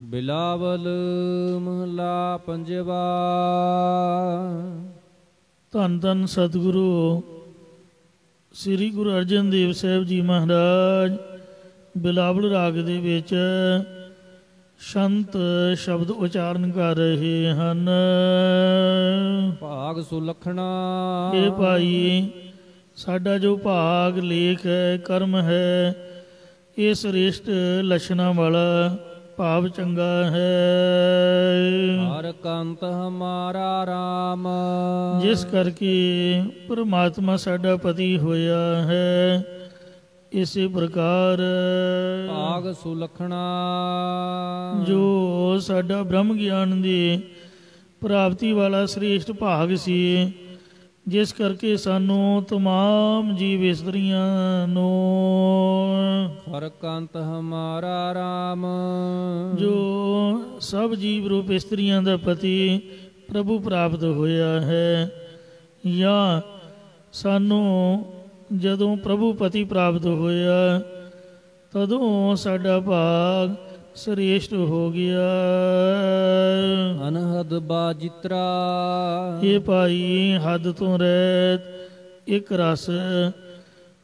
ਬਿਲਾਵਲ ਮਹਲਾ ਪੰਜਵਾ। ਧੰਨ ਧੰਨ ਸਤਿਗੁਰੂ ਸ੍ਰੀ ਗੁਰੂ ਅਰਜਨ ਦੇਵ ਸਾਹਿਬ ਜੀ ਮਹਾਰਾਜ ਬਿਲਾਵਲ ਰਾਗ ਦੇ ਵਿੱਚ ਸੰਤ ਸ਼ਬਦ ਉਚਾਰਨ ਕਰ ਰਹੇ ਹਨ। ਭਾਗ ਸੁਲੱਖਣਾ। ਇਹ ਭਾਈ ਸਾਡਾ ਜੋ ਭਾਗ ਲੇਖ ਹੈ, ਕਰਮ ਹੈ, ਇਹ ਸ੍ਰੇਸ਼ਟ ਲੱਛਣਾਂ ਵਾਲਾ ਭਾਵ ਚੰਗਾ ਹੈ। ਹਰ ਕੰਤ ਹਮਾਰਾ ਰਾਮ, ਜਿਸ ਕਰਕੇ ਪਰਮਾਤਮਾ ਸਾਡਾ ਪਤੀ ਹੋਇਆ ਹੈ। ਇਸੇ ਪ੍ਰਕਾਰ ਭਾਗ ਸੁਲੱਖਣਾ। ਜੋ ਸਾਡਾ ਬ੍ਰਹਮ ਗਿਆਨ ਦੀ ਪ੍ਰਾਪਤੀ ਵਾਲਾ ਸ੍ਰੇਸ਼ਟ ਭਾਗ ਸੀ, ਜਿਸ ਕਰਕੇ ਸਾਨੂੰ ਤਮਾਮ ਜੀਵ ਇਸਤਰੀਆਂ ਨੂੰ ਹਰ ਕੰਤ ਹਮਾਰਾ ਰਾਮ, ਜੋ ਸਭ ਜੀਵ ਰੂਪ ਇਸਤਰੀਆਂ ਦਾ ਪਤੀ ਪ੍ਰਭੂ ਪ੍ਰਾਪਤ ਹੋਇਆ ਹੈ। ਜਾਂ ਸਾਨੂੰ ਜਦੋਂ ਪ੍ਰਭੂ ਪਤੀ ਪ੍ਰਾਪਤ ਹੋਇਆ ਤਦੋਂ ਸਾਡਾ ਭਾਗ ਸ੍ਰੇਸ਼ਟ ਹੋ ਗਿਆ। ਅਨਹਦ ਬਾਜਿਤਰਾ। ਇਹ ਭਾਈ ਹੱਦ ਤੋਂ ਰਹਿਤ ਇੱਕ ਰਸ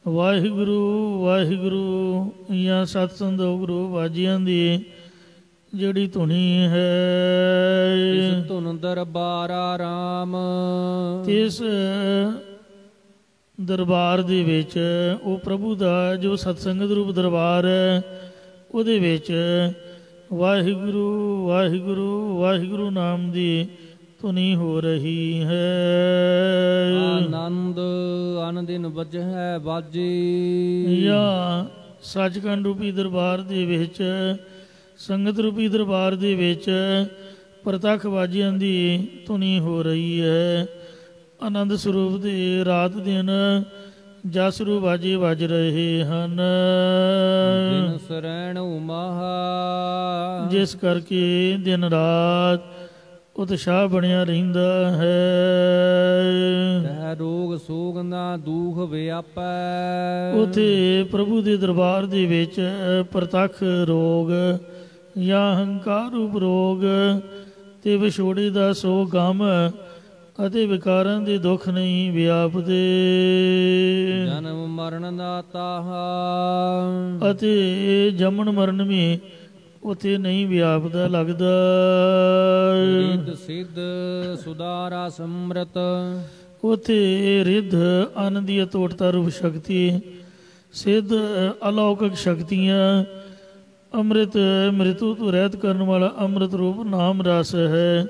ਵਾਹਿਗੁਰੂ ਵਾਹਿਗੁਰੂ ਜਾਂ ਸਤਿ ਸੰਤੋਖ ਵਾਜਿਆਂ ਦੀ ਜਿਹੜੀ ਧੁਨੀ ਹੈ, ਇਸ ਧੁਨ ਦਰਬਾਰਾ ਰਾਮ, ਇਸ ਦਰਬਾਰ ਦੇ ਵਿੱਚ ਉਹ ਪ੍ਰਭੂ ਦਾ ਜੋ ਸਤਸੰਗਤ ਰੂਪ ਦਰਬਾਰ ਹੈ, ਉਹਦੇ ਵਿੱਚ ਵਾਹਿਗੁਰੂ ਵਾਹਿਗੁਰੂ ਵਾਹਿਗੁਰੂ ਨਾਮ ਦੀ ਧੁਨੀ ਹੋ ਰਹੀ ਹੈ। ਆਨੰਦ ਅਨਦਿਨ ਵਜਹਿ ਬਾਜੀ। ਜਾਂ ਸੱਚਖੰਡ ਰੂਪੀ ਦਰਬਾਰ ਦੇ ਵਿੱਚ, ਸੰਗਤ ਰੂਪੀ ਦਰਬਾਰ ਦੇ ਵਿੱਚ ਪ੍ਰਤੱਖ ਵਾਜਿਆਂ ਦੀ ਧੁਨੀ ਹੋ ਰਹੀ ਹੈ। ਆਨੰਦ ਸਰੂਪ ਦੇ ਰਾਤ ਦਿਨ ਜਸ ਰੂਪ ਵਾਜੇ ਵੱਜ ਰਹੇ ਹਨ। ਦਿਨ ਸਰੈਣ ਉਮਹਾ, ਜਿਸ ਕਰਕੇ ਦਿਨ ਰਾਤ ਉਤਸ਼ਾਹ ਬਣਿਆ ਰਹਿੰਦਾ ਹੈ। ਕਹਿ ਰੋਗ ਸੋਗ ਨਾ ਦੁਖ ਵਿਆਪੈ। ਉਥੇ ਪ੍ਰਭੂ ਦੇ ਦਰਬਾਰ ਦੇ ਵਿੱਚ ਪ੍ਰਤੱਖ ਰੋਗ ਜਾਂ ਹੰਕਾਰ ਰੂਪ ਰੋਗ ਤੇ ਵਿਛੋੜੇ ਦਾ ਸੋ ਗਮ ਅਤੇ ਵਿਕਾਰਾਂ ਦੇ ਦੁੱਖ ਨਹੀਂ ਵਿਆਪਦੇ। ਜਨਮ ਮਰਨ ਦਾ ਤਾਹਾ, ਅਤੇ ਜੰਮਣ ਮਰਨ ਵੀ ਉਥੇ ਨਹੀਂ ਵਿਆਪਦਾ ਲੱਗਦਾ। ਰਿੱਧ ਸਿੱਧ ਸੁਦਾਰਾ ਸਮਰਤ। ਉਥੇ ਰਿੱਧ ਅੰਨ ਦੀ ਅਤੋਟਤਾ ਰੂਪ ਸ਼ਕਤੀ, ਸਿੱਧ ਅਲੌਕਿਕ ਸ਼ਕਤੀਆਂ, ਅੰਮ੍ਰਿਤ ਮ੍ਰਿਤੂ ਤੋਂ ਰਹਿਤ ਕਰਨ ਵਾਲਾ ਅੰਮ੍ਰਿਤ ਰੂਪ ਨਾਮ ਰਸ ਹੈ।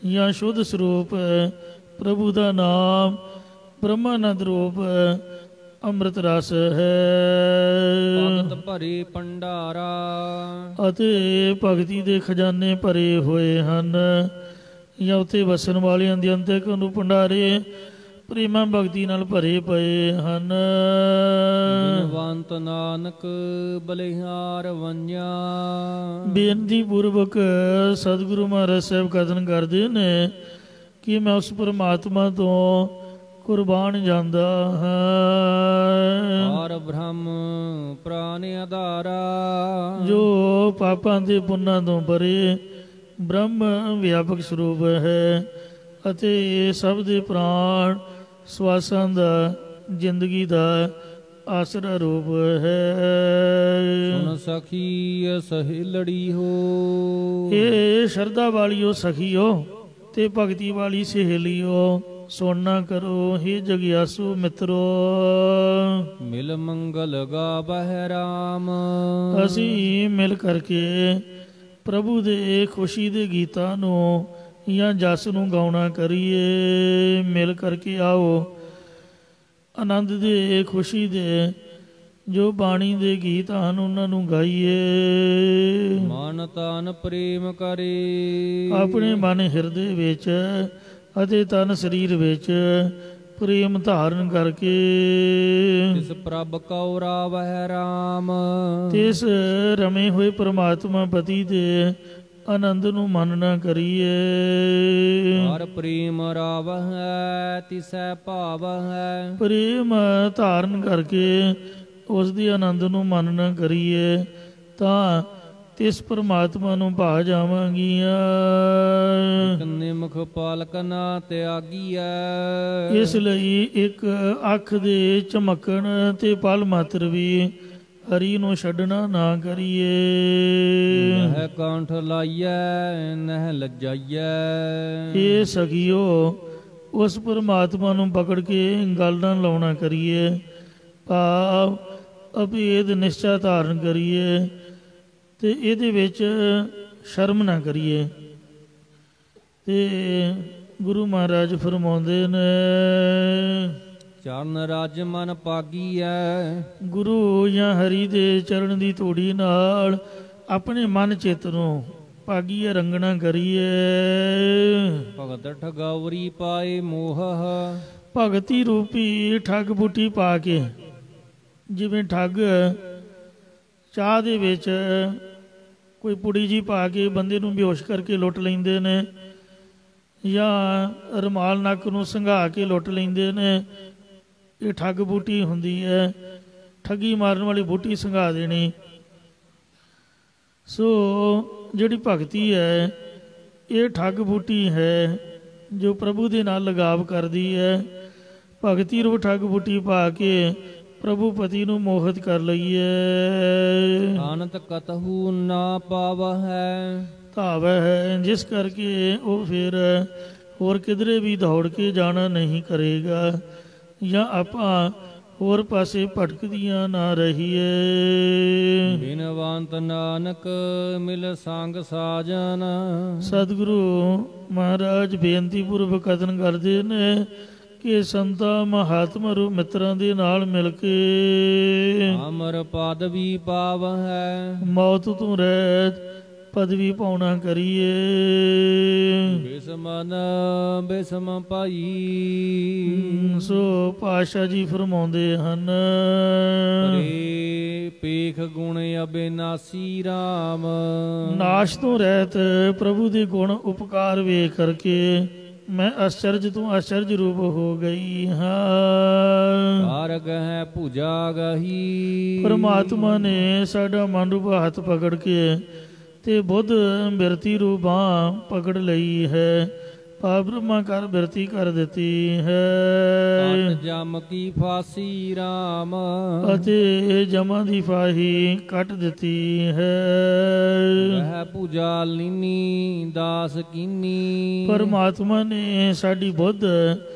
ਜਾਂ ਸ਼ੁੱਧ ਸਰੂਪ ਪ੍ਰਭੂ ਦਾ ਨਾਮ ਬ੍ਰਹਮਾਨੰਦ ਰੂਪ ਅੰਮ੍ਰਿਤ ਰਸ ਹੈ। ਭਗਤ ਭਰੇ ਭੰਡਾਰਾ। ਅਤੇ ਭਗਤੀ ਦੇ ਖਜ਼ਾਨੇ ਭਰੇ ਹੋਏ ਹਨ। ਜਾਂ ਉੱਥੇ ਵਸਣ ਵਾਲਿਆਂ ਦੇ ਅੰਤਿਕ ਨੂੰ ਭੰਡਾਰੇ ਪ੍ਰੇਮਾਂ ਭਗਤੀ ਨਾਲ ਭਰੇ ਪਏ ਹਨ। ਬਿਨਵੰਤ ਨਾਨਕ ਬਲਿਹਾਰ ਵੰਜਾ। ਬੇਨਤੀ ਪੂਰਵਕ ਸਤਿਗੁਰੂ ਮਹਾਰਾਜ ਸਾਹਿਬ ਕਥਨ ਕਰਦੇ ਨੇ ਕਿ ਮੈਂ ਉਸ ਪਰਮਾਤਮਾ ਤੋਂ ਕੁਰਬਾਨ ਜਾਂਦਾ ਹਾਂ। ਹਰ ਬ੍ਰਹਮ ਪ੍ਰਾਨ ਆਧਾਰਾ। ਜੋ ਪਾਪਾਂ ਦੇ ਪੁੰਨਾਂ ਤੋਂ ਪਰੇ ਬ੍ਰਹਮ ਵਿਆਪਕ ਸਰੂਪ ਹੈ ਅਤੇ ਇਹ ਸਭ ਦੇ ਪ੍ਰਾਣ ਸਵਾਸਾਂ ਦਾ ਜ਼ਿੰਦਗੀ ਦਾ ਆਸਰਾ ਰੂਪ ਹੈ। ਸੁਨ ਸਖੀ ਸਹੇਲੜੀ ਹੋ। ਇਹ ਸ਼ਰਧਾ ਵਾਲੀਓ ਸਖੀਓ ਤੇ ਭਗਤੀ ਵਾਲੀ ਸਹੇਲੀਓ, ਸੁਣਨਾ ਕਰੋ ਹੇ ਜਗਿਆਸੂ ਮਿੱਤਰੋ। ਮਿਲ ਮੰਗਲ ਗਾਵਹਿ ਰਾਮ। ਅਸੀਂ ਮਿਲ ਕਰਕੇ ਪ੍ਰਭੂ ਦੇ ਖੁਸ਼ੀ ਦੇ ਗੀਤਾਂ ਨੂੰ ਜਾਂ ਜਸ ਨੂੰ ਗਾਉਣਾ ਕਰੀਏ। ਮਿਲ ਕਰਕੇ ਆਓ ਆਨੰਦ ਦੇ ਖੁਸ਼ੀ ਦੇ ਜੋ ਬਾਣੀ ਦੇ ਗੀਤ ਹਨ ਉਹਨਾਂ ਨੂੰ ਗਾਈਏ। ਮਨ ਤਨ ਪ੍ਰੇਮ ਕਰੇ। ਆਪਣੇ ਮਨ ਹਿਰਦੇ ਵਿੱਚ ਅਤੇ ਤਨ ਸਰੀਰ ਵਿੱਚ ਪ੍ਰੇਮ ਧਾਰਨ ਕਰਕੇ ਤਿਸ ਪ੍ਰਭ ਕਉ ਰਾਵਹਿ ਰਾਮ। ਤਿਸ ਰਮੇ ਹੋਏ ਪਰਮਾਤਮਾ ਪਤੀ ਦੇ ਆਨੰਦ ਨੂੰ ਮਨ ਨਾ ਕਰੀਏ। ਹਰ ਪ੍ਰੇਮ ਰਾਵਹਿ ਤਿਸੈ ਭਾਵਹਿ। ਪ੍ਰੇਮ ਧਾਰਨ ਕਰਕੇ ਉਸ ਦੇ ਆਨੰਦ ਨੂੰ ਮਨ ਨਾ ਕਰੀਏ ਤਾਂ ਤਿਸ ਪਰਮਾਤਮਾ ਨੂੰ ਭਾ ਜਾਵਾਂਗੀਆਂ। ਨਿਮਖ ਪਾਲਕ ਨਾ ਤਿਆਗੀਐ। ਇਸ ਲਈ ਇੱਕ ਅੱਖ ਦੇ ਝਮਕਣ ਤੇ ਪਲ ਮਾਤਰ ਵੀ ਹਰੀ ਨੂੰ ਛੱਡਣਾ ਨਾ ਕਰੀਏ। ਨਹਿ ਕੰਠ ਲਾਈਐ ਨਹਿ ਲੱਜਾਈਐ। ਇਹ ਸਖੀਓ ਉਸ ਪਰਮਾਤਮਾ ਨੂੰ ਪਕੜ ਕੇ ਗੱਲ ਨਾ ਲਾਉਣਾ ਕਰੀਏ, ਭਾਵ ਅਭੇਦ ਨਿਸ਼ਚਾ ਧਾਰਨ ਕਰੀਏ ਤੇ ਇਹਦੇ ਵਿੱਚ ਸ਼ਰਮ ਨਾ ਕਰੀਏ। ਤੇ ਗੁਰੂ ਮਹਾਰਾਜ ਫਰਮਾਉਂਦੇ ਨੇ, ਚਰਨ ਰਾਜ ਮਨ ਪਾਗੀਐ। ਗੁਰੂ ਜਾਂ ਹਰੀ ਦੇ ਚਰਨ ਦੀ ਧੂੜੀ ਨਾਲ ਆਪਣੇ ਮਨ ਚਿੱਤ ਨੂੰ ਪਾਗੀਏ, ਰੰਗਣਾ ਕਰੀਏ। ਭਗਤ ਠਗਾਵਰੀ ਪਾਏ ਮੋਹ। ਭਗਤੀ ਰੂਪੀ ਠੱਗ ਬੂਟੀ ਪਾ ਕੇ, ਜਿਵੇਂ ਠੱਗ ਚਾਹ ਦੇ ਵਿੱਚ ਕੋਈ ਪੁੜੀ ਜੀ ਪਾ ਕੇ ਬੰਦੇ ਨੂੰ ਬੇਹੋਸ਼ ਕਰਕੇ ਲੁੱਟ ਲੈਂਦੇ ਨੇ, ਜਾਂ ਰੁਮਾਲ ਨੱਕ ਨੂੰ ਸੰਘਾ ਕੇ ਲੁੱਟ ਲੈਂਦੇ ਨੇ। ਇਹ ਠੱਗ ਬੂਟੀ ਹੁੰਦੀ ਹੈ, ਠੱਗੀ ਮਾਰਨ ਵਾਲੀ ਬੂਟੀ ਸੰਘਾ ਦੇਣੀ। ਸੋ ਜਿਹੜੀ ਭਗਤੀ ਹੈ ਇਹ ਠੱਗ ਬੂਟੀ ਹੈ ਜੋ ਪ੍ਰਭੂ ਦੇ ਨਾਲ ਲਗਾਵ ਕਰਦੀ ਹੈ। ਭਗਤੀ ਰੂਪ ਠੱਗ ਬੂਟੀ ਪਾ ਕੇ ਪ੍ਰਭੂ ਪਤੀ ਨੂੰ ਮੋਹਿਤ ਕਰ ਲਈਏ। ਆਨੰਦ ਕਤਹੂ ਨਾ ਪਾਵਹਿ। ਧਾਵੈ ਹੈ, ਜਿਸ ਕਰਕੇ ਉਹ ਫਿਰ ਹੋਰ ਕਿਧਰੇ ਵੀ ਦੌੜ ਕੇ ਜਾਣਾ ਨਹੀਂ ਕਰੇਗਾ, ਜਾਂ ਆਪਾਂ ਹੋਰ ਪਾਸੇ ਭਟਕਦੀਆਂ ਨਾ ਰਹੀਏ। ਬਿਨਵੰਤ ਨਾਨਕ ਮਿਲ ਸੰਗ ਸਾਜਨ। ਸਤਿਗੁਰੂ ਮਹਾਰਾਜ ਬੇਨਤੀ ਪੂਰਵਕ ਕਥਨ ਕਰਦੇ ਨੇ ਕਿ ਸੰਤਾਂ ਮਹਾਤਮਾ ਰੂ ਮਿੱਤਰਾਂ ਦੇ ਨਾਲ ਮਿਲ ਕੇ ਅਮਰ ਪਦਵੀ ਪਾਵਹਿ। ਮੌਤ ਤੋਂ ਰਹਿਤ ਪਦਵੀ ਪਾਉਣਾ ਕਰੀਏ। ਬਿਸਮਨ ਬਿਸਮ ਪਾਈ। ਸੋ ਪਾਤਸ਼ਾਹ ਜੀ ਫਰਮਾਉਂਦੇ ਹਨ, ਪਰੇ ਪੇਖ ਗੁਣ ਅਬਿਨਾਸੀ ਰਾਮ। ਨਾਸ਼ ਤੋਂ ਰਹਿਤ ਪ੍ਰਭੂ ਦੇ ਗੁਣ ਉਪਕਾਰ ਵੇਖ ਕਰਕੇ ਮੈਂ ਅਚਰਜ ਤੋਂ ਅਚਰਜ ਰੂਪ ਹੋ ਗਈ ਹਾਂ। ਕਾਰਗ ਹੈ ਭੁਜਾ ਗਹੀ। ਪਰਮਾਤਮਾ ਨੇ ਸਾਡਾ ਮਨ ਰੂਪ ਹੱਥ ਪਕੜ ਕੇ ਤੇ ਬੁੱਧ ਬਿਰਤੀ ਰੂਪ ਬਾਂਹ ਪਕੜ ਲਈ ਹੈ। ਪਾਪ ਬ੍ਰਹਮਾ ਕਰ ਬਿਰਤੀ ਕਰ ਦਿੱਤੀ ਹੈ। ਜਮ ਕੀ ਫਾਸੀ ਰਾਮ। ਅਤੇ ਜਮਾਂ ਦੀ ਫਾਹੀ ਕੱਟ ਦਿੱਤੀ ਹੈ। ਵਹਿ ਪੂਜਾ ਲੀਨੀ ਦਾਸ ਕੀਨੀ। ਪਰਮਾਤਮਾ ਨੇ ਸਾਡੀ ਬੁੱਧ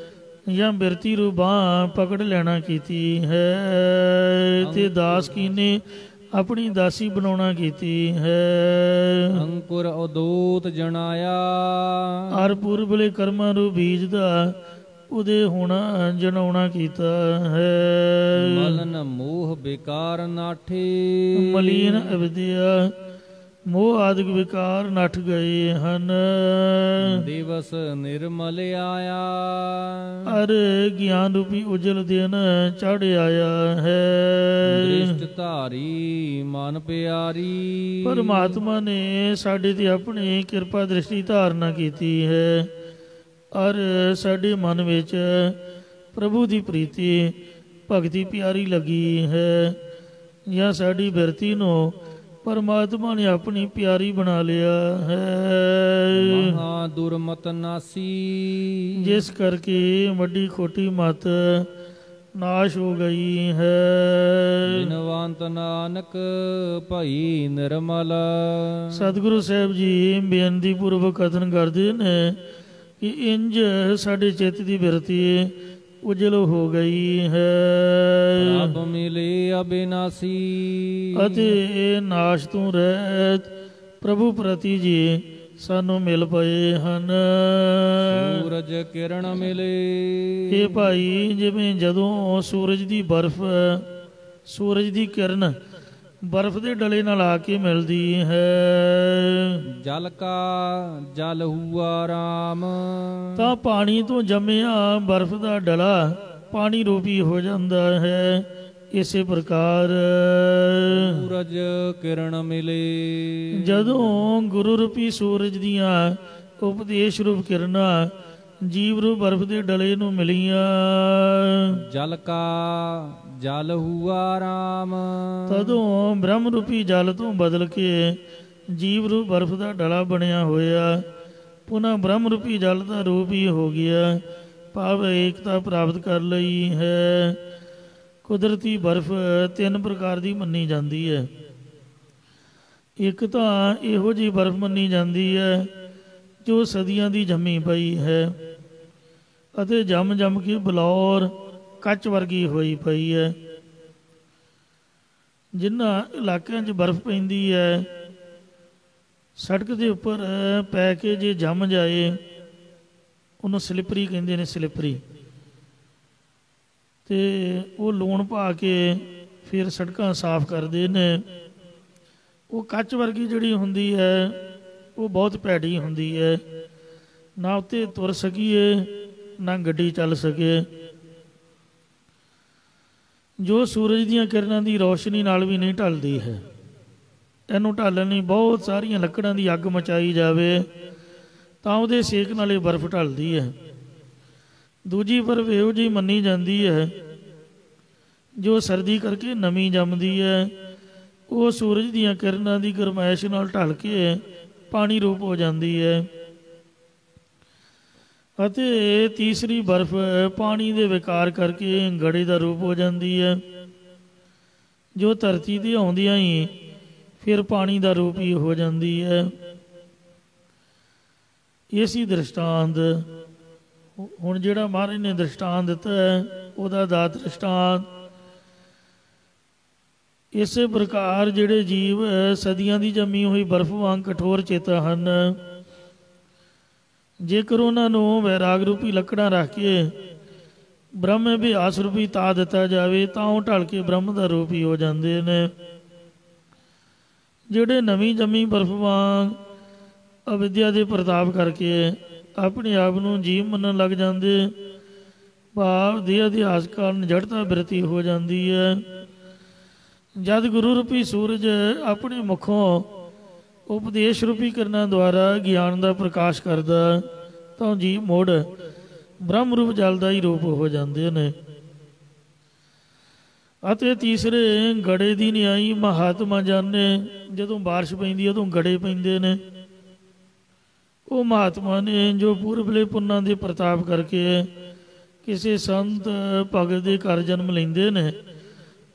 ਜਾਂ ਬਿਰਤੀ ਰੂਪ ਬਾਂਹ ਪਕੜ ਲੈਣਾ ਕੀਤੀ ਹੈ ਤੇ ਦਾਸ ਕੀਨੇ ਆਪਣੀ ਦਾਸੀ ਬਣਾਉਣਾ ਕੀਤੀ ਹੈ। ਅੰਕੁਰ ਉਦੋਤ ਜਣਾਇਆ। ਹਰ ਪੂਰਬਲੇ ਕਰਮਾਂ ਨੂੰ ਬੀਜ ਦਾ ਉਹਦੇ ਹੋਣਾ ਜਨਾਉਣਾ ਕੀਤਾ ਹੈ। ਮਲਨ ਮੋਹ ਬੇਕਾਰ ਨਾਠੇ। ਮਲੀਨ ਅਵਿਦਿਆ ਮੋਹ ਆਦਿਕ ਵਿਕਾਰ ਨੱਠ ਗਏ ਹਨ। ਦਿਵਸ ਨਿਰਮਲ ਆਇਆ। ਅਰ ਗਿਆਨ ਰੂਪੀ ਉਜਲ ਦਿਨ ਚੜ੍ਹ ਆਇਆ ਹੈ। ਦ੍ਰਿਸ਼ਟ ਧਾਰੀ ਮਨ ਪਿਆਰੀ। ਪਰਮਾਤਮਾ ਨੇ ਸਾਡੇ ਤੇ ਆਪਣੀ ਕਿਰਪਾ ਦ੍ਰਿਸ਼ਟੀ ਧਾਰਨਾ ਕੀਤੀ ਹੈ। ਔਰ ਸਾਡੇ ਮਨ ਵਿੱਚ ਪ੍ਰਭੂ ਦੀ ਪ੍ਰੀਤੀ ਭਗਤੀ ਪਿਆਰੀ ਲੱਗੀ ਹੈ, ਜਾਂ ਸਾਡੀ ਬਿਰਤੀ ਨੂੰ ਪਰਮਾਤਮਾ ਨੇ ਆਪਣੀ ਪਿਆਰੀ ਬਣਾ ਲਿਆ ਹੈ। ਮਹਾ ਦੁਰਮਤ ਨਾਸੀ। ਜਿਸ ਕਰਕੇ ਵੱਡੀ ਖੋਟੀ ਮਤ ਨਾਸ਼ ਹੋ ਗਈ ਹੈ। ਬਿਨਵੰਤ ਨਾਨਕ ਭਈ ਨਿਰਮਲ। ਸਤਿਗੁਰੂ ਸਾਹਿਬ ਜੀ ਬੇਨਤੀ ਪੂਰਵਕ ਕਥਨ ਕਰਦੇ ਨੇ ਕਿ ਇੰਜ ਸਾਡੇ ਚਿੱਤ ਦੀ ਬਿਰਤੀ ਉਜਲ ਹੋ ਗਈ ਹੈ। ਪ੍ਰਭ ਮਿਲੇ ਅਬਿਨਾਸੀ। ਅਤੇ ਨਾਸ਼ ਤੋਂ ਰਹਿਤ ਪ੍ਰਭੂ ਪ੍ਰਤੀ ਜੀ ਸਾਨੂੰ ਮਿਲ ਪਏ ਹਨ। ਸੂਰਜ ਕਿਰਨ ਮਿਲੇ। ਇਹ ਭਾਈ ਜਿਵੇਂ ਜਦੋਂ ਸੂਰਜ ਦੀ ਬਰਫ਼, ਸੂਰਜ ਦੀ ਕਿਰਨ ਬਰਫ਼ ਦੇ ਡਲੇ ਨਾਲ ਆ ਕੇ ਮਿਲਦੀ ਹੈ। ਜਲ ਕਾ ਜਲ ਹੁਆ ਰਾਮ। ਤਾਂ ਪਾਣੀ ਤੋਂ ਜੰਮਿਆ ਬਰਫ਼ ਦਾ ਡਲਾ ਪਾਣੀ ਰੂਪੀ ਹੋ ਜਾਂਦਾ ਹੈ। ਇਸੇ ਪ੍ਰਕਾਰ ਸੂਰਜ ਕਿਰਨ ਮਿਲੇ। ਜਦੋਂ ਗੁਰੂ ਰੂਪੀ ਸੂਰਜ ਦੀਆਂ ਉਪਦੇਸ਼ ਰੂਪ ਕਿਰਨਾਂ ਜੀਵ ਰੂਪ ਬਰਫ਼ ਦੇ ਡਲੇ ਨੂੰ ਮਿਲੀਆਂ, ਜਲ ਕਾ ਜਲ ਹੁਆ ਰਾਮ। ਤਦੋਂ ਬ੍ਰਹਮ ਰੂਪੀ ਜਲ ਤੋਂ ਬਦਲ ਕੇ ਜੀਵ ਰੂਪ ਬਰਫ਼ ਦਾ ਡਲਾ ਬਣਿਆ ਹੋਇਆ, ਪੁਨः ਬ੍ਰਹਮ ਰੂਪੀ ਜਲ ਦਾ ਰੂਪ ਹੀ ਹੋ ਗਿਆ। ਭਾਵ ਏਕਤਾ ਪ੍ਰਾਪਤ ਕਰ ਲਈ ਹੈ। ਕੁਦਰਤੀ ਬਰਫ਼ ਤਿੰਨ ਪ੍ਰਕਾਰ ਦੀ ਮੰਨੀ ਜਾਂਦੀ ਹੈ। ਇੱਕ ਤਾਂ ਇਹੋ ਜਿਹੀ ਬਰਫ਼ ਮੰਨੀ ਜਾਂਦੀ ਹੈ ਜੋ ਸਦੀਆਂ ਦੀ ਜੰਮੀ ਪਈ ਹੈ ਅਤੇ ਜੰਮ ਜੰਮ ਕੇ ਬਲੌਰ ਕੱਚ ਵਰਗੀ ਹੋਈ ਪਈ ਹੈ। ਜਿਨ੍ਹਾਂ ਇਲਾਕਿਆਂ 'ਚ ਬਰਫ਼ ਪੈਂਦੀ ਹੈ, ਸੜਕ ਦੇ ਉੱਪਰ ਪੈ ਕੇ ਜੇ ਜੰਮ ਜਾਏ ਉਹਨੂੰ ਸਲਿੱਪਰੀ ਕਹਿੰਦੇ ਨੇ, ਸਲਿੱਪਰੀ। ਅਤੇ ਉਹ ਲੂਣ ਪਾ ਕੇ ਫਿਰ ਸੜਕਾਂ ਸਾਫ਼ ਕਰਦੇ ਨੇ। ਉਹ ਕੱਚ ਵਰਗੀ ਜਿਹੜੀ ਹੁੰਦੀ ਹੈ ਉਹ ਬਹੁਤ ਭੈੜੀ ਹੁੰਦੀ ਹੈ, ਨਾ ਉੱਤੇ ਤੁਰ ਸਕੀਏ ਨਾ ਗੱਡੀ ਚੱਲ ਸਕੇ। ਜੋ ਸੂਰਜ ਦੀਆਂ ਕਿਰਨਾਂ ਦੀ ਰੌਸ਼ਨੀ ਨਾਲ ਵੀ ਨਹੀਂ ਢਲਦੀ ਹੈ। ਇਹਨੂੰ ਢਾਲਣ ਲਈ ਬਹੁਤ ਸਾਰੀਆਂ ਲੱਕੜਾਂ ਦੀ ਅੱਗ ਮਚਾਈ ਜਾਵੇ ਤਾਂ ਉਹਦੇ ਸੇਕ ਨਾਲ ਇਹ ਬਰਫ਼ ਢਲਦੀ ਹੈ। ਦੂਜੀ ਬਰਫ਼ ਇਹੋ ਜਿਹੀ ਮੰਨੀ ਜਾਂਦੀ ਹੈ ਜੋ ਸਰਦੀ ਕਰਕੇ ਨਵੀਂ ਜੰਮਦੀ ਹੈ। ਉਹ ਸੂਰਜ ਦੀਆਂ ਕਿਰਨਾਂ ਦੀ ਗਰਮੈਸ਼ ਨਾਲ ਢਲ ਕੇ ਪਾਣੀ ਰੂਪ ਹੋ ਜਾਂਦੀ ਹੈ। ਅਤੇ ਤੀਸਰੀ ਬਰਫ਼ ਪਾਣੀ ਦੇ ਵਿਕਾਰ ਕਰਕੇ ਗੜੇ ਦਾ ਰੂਪ ਹੋ ਜਾਂਦੀ ਹੈ, ਜੋ ਧਰਤੀ 'ਤੇ ਆਉਂਦਿਆਂ ਹੀ ਫਿਰ ਪਾਣੀ ਦਾ ਰੂਪ ਹੀ ਹੋ ਜਾਂਦੀ ਹੈ। ਇਹ ਸੀ ਦ੍ਰਿਸ਼ਟਾਂਤ। ਹੁਣ ਜਿਹੜਾ ਮਹਾਰਾਜ ਨੇ ਦ੍ਰਿਸ਼ਟਾਂਤ ਦਿੱਤਾ ਹੈ ਉਹਦਾ ਦਾ ਦ੍ਰਿਸ਼ਟਾਂਤ। ਇਸੇ ਪ੍ਰਕਾਰ ਜਿਹੜੇ ਜੀਵ ਸਦੀਆਂ ਦੀ ਜੰਮੀ ਹੋਈ ਬਰਫ਼ ਵਾਂਗ ਕਠੋਰ ਚਿੱਤ ਹਨ, ਜੇਕਰ ਉਹਨਾਂ ਨੂੰ ਵੈਰਾਗ ਰੂਪੀ ਲੱਕੜਾਂ ਰੱਖ ਕੇ ਬ੍ਰਹਮ ਅਭਿਆਸ ਰੂਪੀ ਤਾ ਦਿੱਤਾ ਜਾਵੇ ਤਾਂ ਉਹ ਢਲ ਕੇ ਬ੍ਰਹਮ ਦਾ ਰੂਪ ਹੀ ਹੋ ਜਾਂਦੇ ਨੇ। ਜਿਹੜੇ ਨਵੀਂ ਜੰਮੀ ਬਰਫ਼ ਵਾਂਗ ਅਵਿਦਿਆ ਦੇ ਪ੍ਰਤਾਪ ਕਰਕੇ ਆਪਣੇ ਆਪ ਨੂੰ ਜੀਵ ਮੰਨਣ ਲੱਗ ਜਾਂਦੇ, ਭਾਵ ਦੇ ਅਧਿਆਸ ਕਾਰਨ ਜੜਤਾ ਬਿਰਤੀ ਹੋ ਜਾਂਦੀ ਹੈ। ਜਦ ਗੁਰੂ ਰੂਪੀ ਸੂਰਜ ਆਪਣੇ ਮੁਖੋਂ ਉਪਦੇਸ਼ ਰੂਪੀ ਕਿਰਨਾਂ ਦੁਆਰਾ ਗਿਆਨ ਦਾ ਪ੍ਰਕਾਸ਼ ਕਰਦਾ ਤਾਂ ਜੀਵ ਮੁੜ ਬ੍ਰਹਮ ਰੂਪ ਜਲ ਦਾ ਹੀ ਰੂਪ ਹੋ ਜਾਂਦੇ ਨੇ। ਅਤੇ ਤੀਸਰੇ ਗੜੇ ਦੀ ਨਿਆਈ ਮਹਾਤਮਾ ਜਾਣੇ। ਜਦੋਂ ਬਾਰਿਸ਼ ਪੈਂਦੀ ਹੈ ਉਦੋਂ ਗੜੇ ਪੈਂਦੇ ਨੇ। ਉਹ ਮਹਾਤਮਾ ਨੇ ਜੋ ਪੂਰਬਲੇ ਪੁੰਨਾਂ ਦੇ ਪ੍ਰਤਾਪ ਕਰਕੇ ਕਿਸੇ ਸੰਤ ਭਗਤ ਦੇ ਘਰ ਜਨਮ ਲੈਂਦੇ ਨੇ,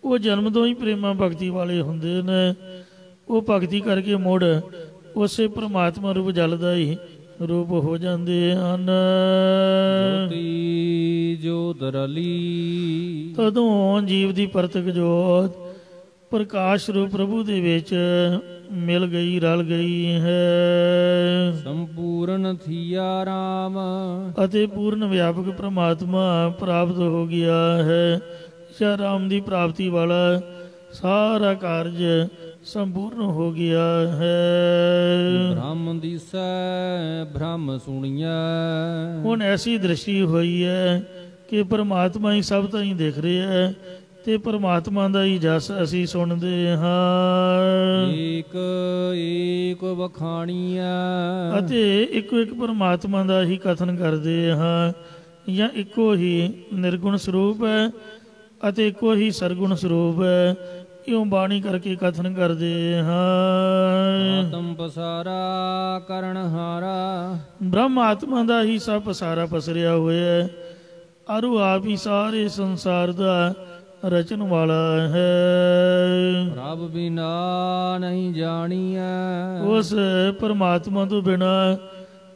ਉਹ ਜਨਮ ਤੋਂ ਹੀ ਪ੍ਰੇਮਾ ਭਗਤੀ ਵਾਲੇ ਹੁੰਦੇ ਨੇ। ਉਹ ਭਗਤੀ ਕਰਕੇ ਮੁੜ ਉਸੇ ਪਰਮਾਤਮਾ ਰੂਪ ਜਲ ਦਾ ਹੀ ਰੂਪ ਹੋ ਜਾਂਦੇ ਹਨ। ਜੋਤੀ ਜੋਤ ਰਲੀ ਤਦੋਂ ਜੀਵ ਦੀ ਪ੍ਰਤੱਖ ਜੋਤ ਪ੍ਰਕਾਸ਼ ਰੂਪ ਪ੍ਰਭੂ ਦੇ ਵਿੱਚ ਮਿਲ ਗਈ, ਰਲ ਗਈ ਹੈ। ਸੰਪੂਰਨ ਥੀਆ ਰਾਮ ਅਤੇ ਪੂਰਨ ਵਿਆਪਕ ਪ੍ਰਮਾਤਮਾ ਪ੍ਰਾਪਤ ਹੋ ਗਿਆ ਹੈ। ਸ਼ਾ ਰਾਮ ਦੀ ਪ੍ਰਾਪਤੀ ਵਾਲਾ ਸਾਰਾ ਕਾਰਜ ਸੰਪੂਰਨ ਹੋ ਗਿਆ ਹੈ। ਬ੍ਰਹਮ ਦਿਸੈ ਬ੍ਰਹਮ ਸੁਣੀਐ। ਹੁਣ ਐਸੀ ਦ੍ਰਿਸ਼ਟੀ ਹੋਈ ਹੈ ਕਿ ਪਰਮਾਤਮਾ ਹੀ ਸਭ ਤਾਂ ਹੀ ਦਿਖ ਰਿਹਾ ਹੈ ਤੇ ਪਰਮਾਤਮਾ ਦਾ ਹੀ ਜਸ ਅਸੀਂ ਸੁਣਦੇ ਹਾਂ। ਏਕ ਏਕ ਵਖਾਣੀਐ। ਅਤੇ ਇੱਕੋ ਇੱਕ ਪਰਮਾਤਮਾ ਦਾ ਹੀ ਕਥਨ ਕਰਦੇ ਹਾਂ, ਜਾਂ ਇੱਕੋ ਹੀ ਨਿਰਗੁਣ ਸਰੂਪ ਹੈ ਅਤੇ ਇੱਕੋ ਹੀ ਸਰਗੁਣ ਸਰੂਪ ਹੈ। ਇਉਂ ਬਾਣੀ ਕਰਕੇ ਕਥਨ ਕਰਦੇ ਹਾਂ। ਆਤਮ ਪਸਾਰਾ ਕਰਨਹਾਰਾ। ਬ੍ਰਹਮ ਆਤਮਾ ਦਾ ਹੀ ਸਭ ਪਸਾਰਾ ਪਸਰਿਆ ਹੋਇਆ ਹੈ, ਅਰੂ ਆਪ ਹੀ ਸਾਰੇ ਸੰਸਾਰ ਦਾ ਰਚਨ ਵਾਲਾ ਹੈ। ਪ੍ਰਭ ਬਿਨਾ ਨਹੀਂ ਜਾਣੀਐ। ਉਸ ਪਰਮਾਤਮਾ ਤੋਂ ਬਿਨਾ